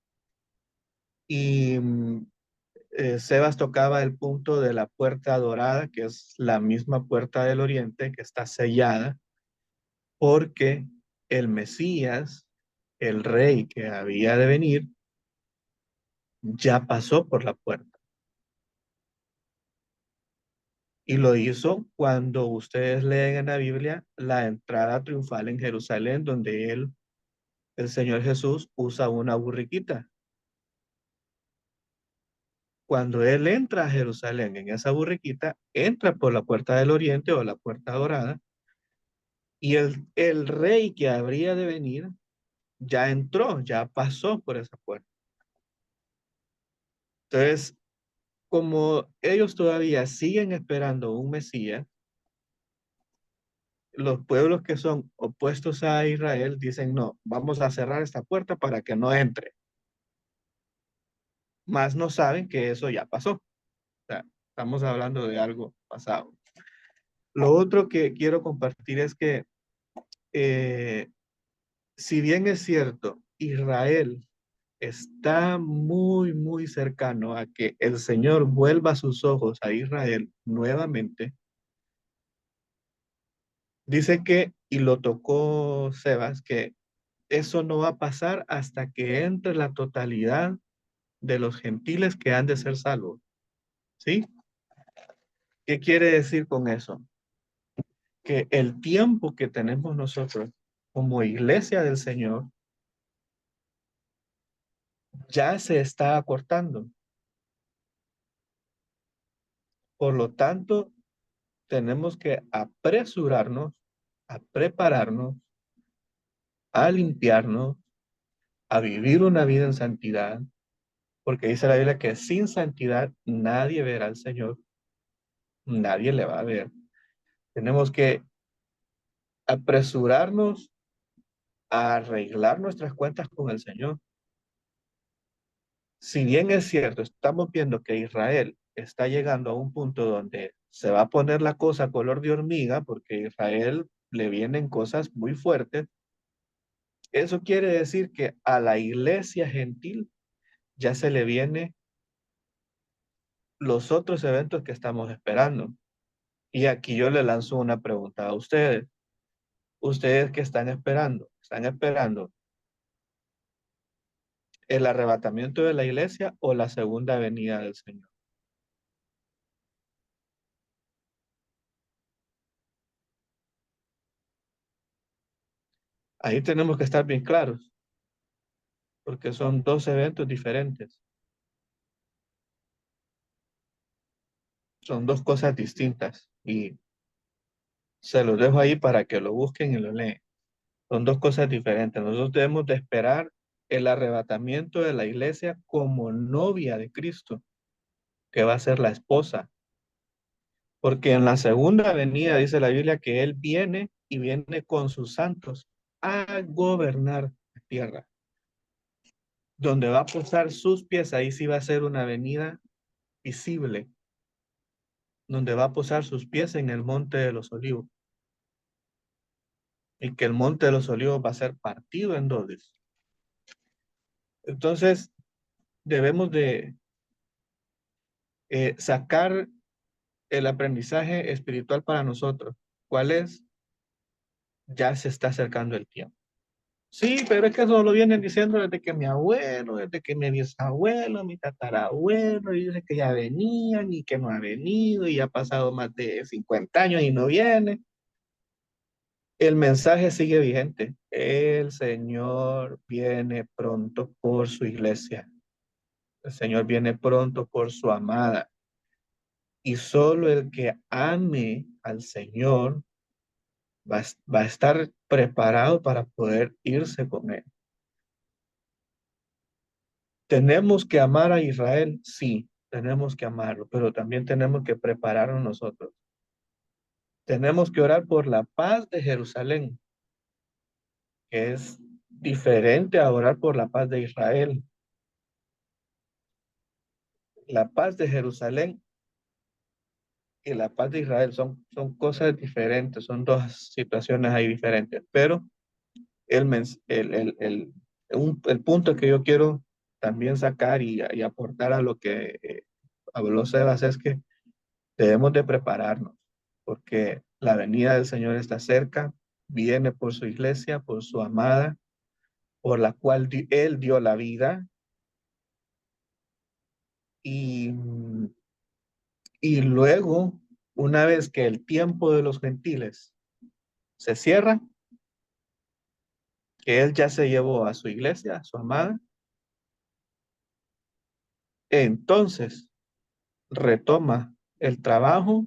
y Sebas tocaba el punto de la puerta dorada, que es la misma puerta del oriente que está sellada, porque el Mesías, el rey que había de venir, ya pasó por la puerta. Y lo hizo cuando ustedes leen en la Biblia la entrada triunfal en Jerusalén, donde el Señor Jesús, usa una burriquita. Cuando él entra a Jerusalén en esa burriquita, entra por la puerta del oriente o la puerta dorada, y el rey que habría de venir ya entró, ya pasó por esa puerta. Entonces, como ellos todavía siguen esperando un Mesías, los pueblos que son opuestos a Israel dicen: no, vamos a cerrar esta puerta para que no entre. Más no saben que eso ya pasó. O sea, estamos hablando de algo pasado. Lo otro que quiero compartir es que, eh, si bien es cierto, Israel está muy, muy cercano a que el Señor vuelva sus ojos a Israel nuevamente, dice que, y lo tocó Sebas, que eso no va a pasar hasta que entre la totalidad de los gentiles que han de ser salvos. ¿Sí? ¿Qué quiere decir con eso? Que el tiempo que tenemos nosotros como iglesia del Señor ya se está acortando. Por lo tanto, tenemos que apresurarnos, a prepararnos, a limpiarnos, a vivir una vida en santidad, porque dice la Biblia que sin santidad nadie verá al Señor, nadie le va a ver. Tenemos que apresurarnos a arreglar nuestras cuentas con el Señor. Si bien es cierto, estamos viendo que Israel está llegando a un punto donde se va a poner la cosa color de hormiga, porque a Israel le vienen cosas muy fuertes, eso quiere decir que a la iglesia gentil ya se le viene los otros eventos que estamos esperando. Y aquí yo le lanzo una pregunta a ustedes. ¿Ustedes qué están esperando? ¿Están esperando el arrebatamiento de la iglesia o la segunda venida del Señor? Ahí tenemos que estar bien claros, porque son dos eventos diferentes. Son dos cosas distintas y se los dejo ahí para que lo busquen y lo leen. Son dos cosas diferentes. Nosotros debemos de esperar el arrebatamiento de la iglesia como novia de Cristo, que va a ser la esposa. Porque en la segunda venida dice la Biblia que Él viene y viene con sus santos a gobernar la tierra. Donde va a posar sus pies, ahí sí va a ser una venida visible, donde va a posar sus pies en el monte de los olivos. Y que el monte de los olivos va a ser partido en dos. Entonces, debemos de sacar el aprendizaje espiritual para nosotros. ¿Cuál es? Ya se está acercando el tiempo. Sí, pero es que eso lo vienen diciendo desde que mi abuelo, desde que mi bisabuelo, mi tatarabuelo, y dice que ya venían y que no ha venido y ya ha pasado más de 50 años y no viene. El mensaje sigue vigente. El Señor viene pronto por su iglesia. El Señor viene pronto por su amada. Y solo el que ame al Señor va a estar preparado para poder irse con él. ¿Tenemos que amar a Israel? Sí, tenemos que amarlo, pero también tenemos que prepararnos nosotros. Tenemos que orar por la paz de Jerusalén, que es diferente a orar por la paz de Israel. La paz de Jerusalén y la paz de Israel son cosas diferentes, son dos situaciones ahí diferentes, pero el punto que yo quiero también sacar y aportar a lo que habló Sebas es que debemos de prepararnos, porque la venida del Señor está cerca, viene por su iglesia, por su amada, por la cual Él dio la vida, y, y luego, una vez que el tiempo de los gentiles se cierra, que Él ya se llevó a su iglesia, a su amada, entonces retoma el trabajo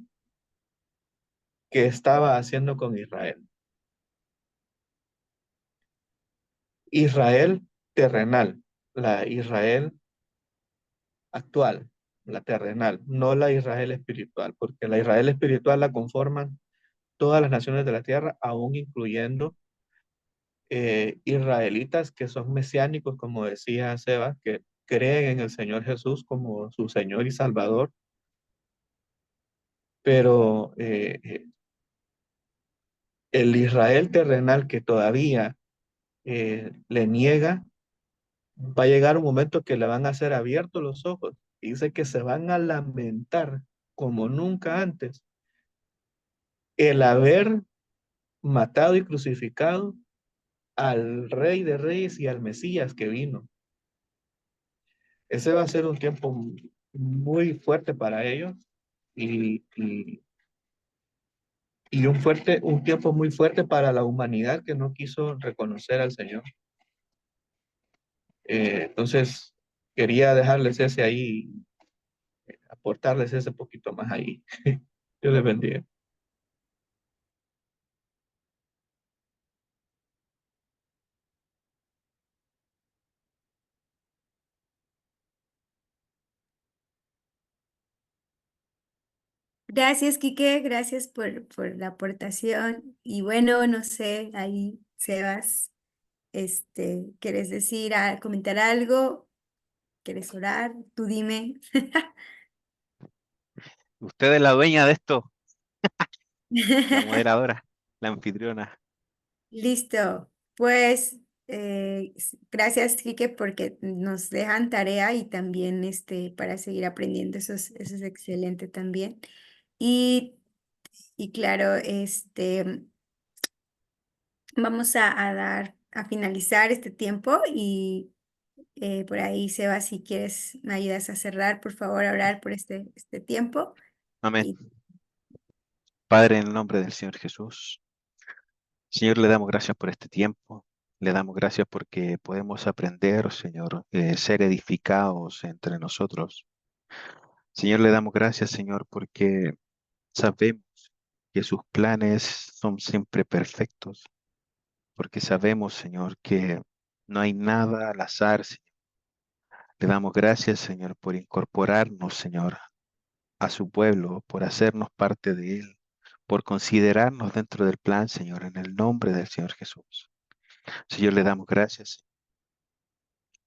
que estaba haciendo con Israel. Israel terrenal, la Israel actual, la terrenal, no la Israel espiritual, porque la Israel espiritual la conforman todas las naciones de la tierra, aún incluyendo israelitas que son mesiánicos, como decía Seba, que creen en el Señor Jesús como su Señor y Salvador, pero el Israel terrenal que todavía le niega, va a llegar un momento que le van a ser abiertos los ojos. Y dice que se van a lamentar como nunca antes el haber matado y crucificado al Rey de Reyes y al Mesías que vino. Ese va a ser un tiempo muy fuerte para ellos y, y, y un tiempo muy fuerte para la humanidad que no quiso reconocer al Señor. Entonces, quería dejarles ese ahí, aportarles ese poquito más ahí. Dios les bendiga. Gracias, Quique, gracias por la aportación. Y bueno, no sé, ahí, Sebas, ¿quieres decir, comentar algo? ¿Quieres orar? Tú dime. Usted es la dueña de esto, la moderadora, la anfitriona. Listo. Pues gracias, Quique, porque nos dejan tarea y también para seguir aprendiendo. Eso es excelente también. Y, y claro, vamos a finalizar este tiempo y por ahí, Seba, si quieres, me ayudas a cerrar, por favor, a orar por este tiempo. Amén. Y Padre, en el nombre del Señor Jesús, Señor, le damos gracias por este tiempo. Le damos gracias porque podemos aprender, Señor, ser edificados entre nosotros. Señor, le damos gracias, Señor, porque sabemos que sus planes son siempre perfectos, porque sabemos, Señor, que no hay nada al azar, Señor. Le damos gracias, Señor, por incorporarnos, Señor, a su pueblo, por hacernos parte de él, por considerarnos dentro del plan, Señor, en el nombre del Señor Jesús. Señor, le damos gracias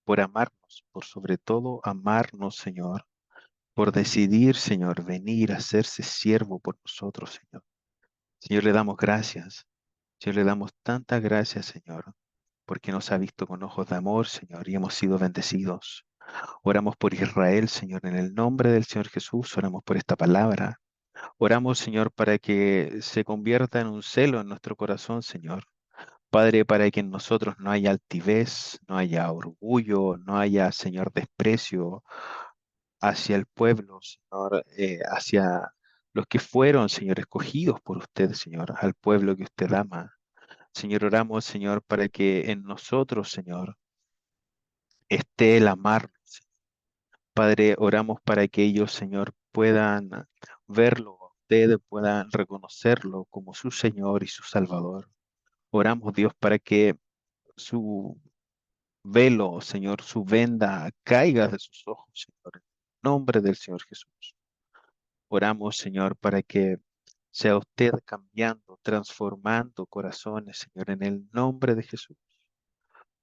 por amarnos, por sobre todo amarnos, Señor, por decidir, Señor, venir a hacerse siervo por nosotros, Señor. Señor, le damos gracias. Señor, le damos tantas gracias, Señor, porque nos ha visto con ojos de amor, Señor, y hemos sido bendecidos. Oramos por Israel, Señor, en el nombre del Señor Jesús, oramos por esta palabra. Oramos, Señor, para que se convierta en un celo en nuestro corazón, Señor. Padre, para que en nosotros no haya altivez, no haya orgullo, no haya, Señor, desprecio hacia el pueblo, Señor, hacia los que fueron, Señor, escogidos por usted, Señor, al pueblo que usted ama. Señor, oramos, Señor, para que en nosotros, Señor, esté el amar. Padre, oramos para que ellos, Señor, puedan verlo a usted, puedan reconocerlo como su Señor y su Salvador. Oramos, Dios, para que su velo, Señor, su venda caiga de sus ojos, Señor, en el nombre del Señor Jesús. Oramos, Señor, para que sea usted cambiando, transformando corazones, Señor, en el nombre de Jesús.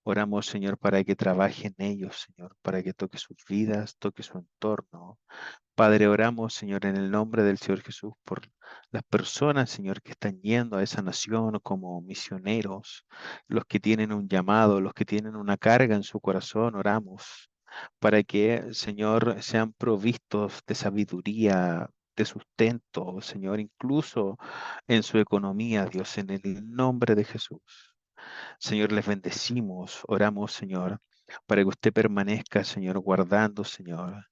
Oramos, Señor, para que trabaje en ellos, Señor, para que toque sus vidas, toque su entorno. Padre, oramos, Señor, en el nombre del Señor Jesús, por las personas, Señor, que están yendo a esa nación como misioneros, los que tienen un llamado, los que tienen una carga en su corazón, oramos para que, Señor, sean provistos de sabiduría, de sustento, Señor, incluso en su economía, Dios, en el nombre de Jesús. Señor, les bendecimos, oramos, Señor, para que usted permanezca, Señor, guardando, Señor,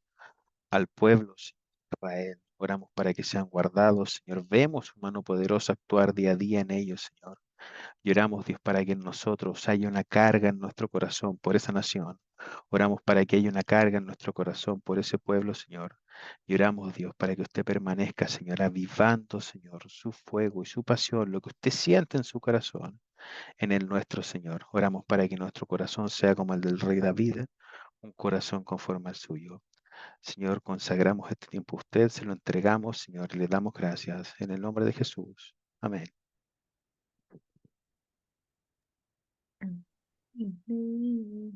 al pueblo, Señor, de Israel. Oramos para que sean guardados, Señor. Vemos su mano poderosa actuar día a día en ellos, Señor. Y oramos, Dios, para que en nosotros haya una carga en nuestro corazón por esa nación. Oramos para que haya una carga en nuestro corazón por ese pueblo, Señor. Y oramos, Dios, para que usted permanezca, Señor, avivando, Señor, su fuego y su pasión, lo que usted siente en su corazón, en el nuestro, Señor. Oramos para que nuestro corazón sea como el del rey David, un corazón conforme al suyo. Señor, consagramos este tiempo a usted, se lo entregamos, Señor, y le damos gracias en el nombre de Jesús. Amén. Ujú.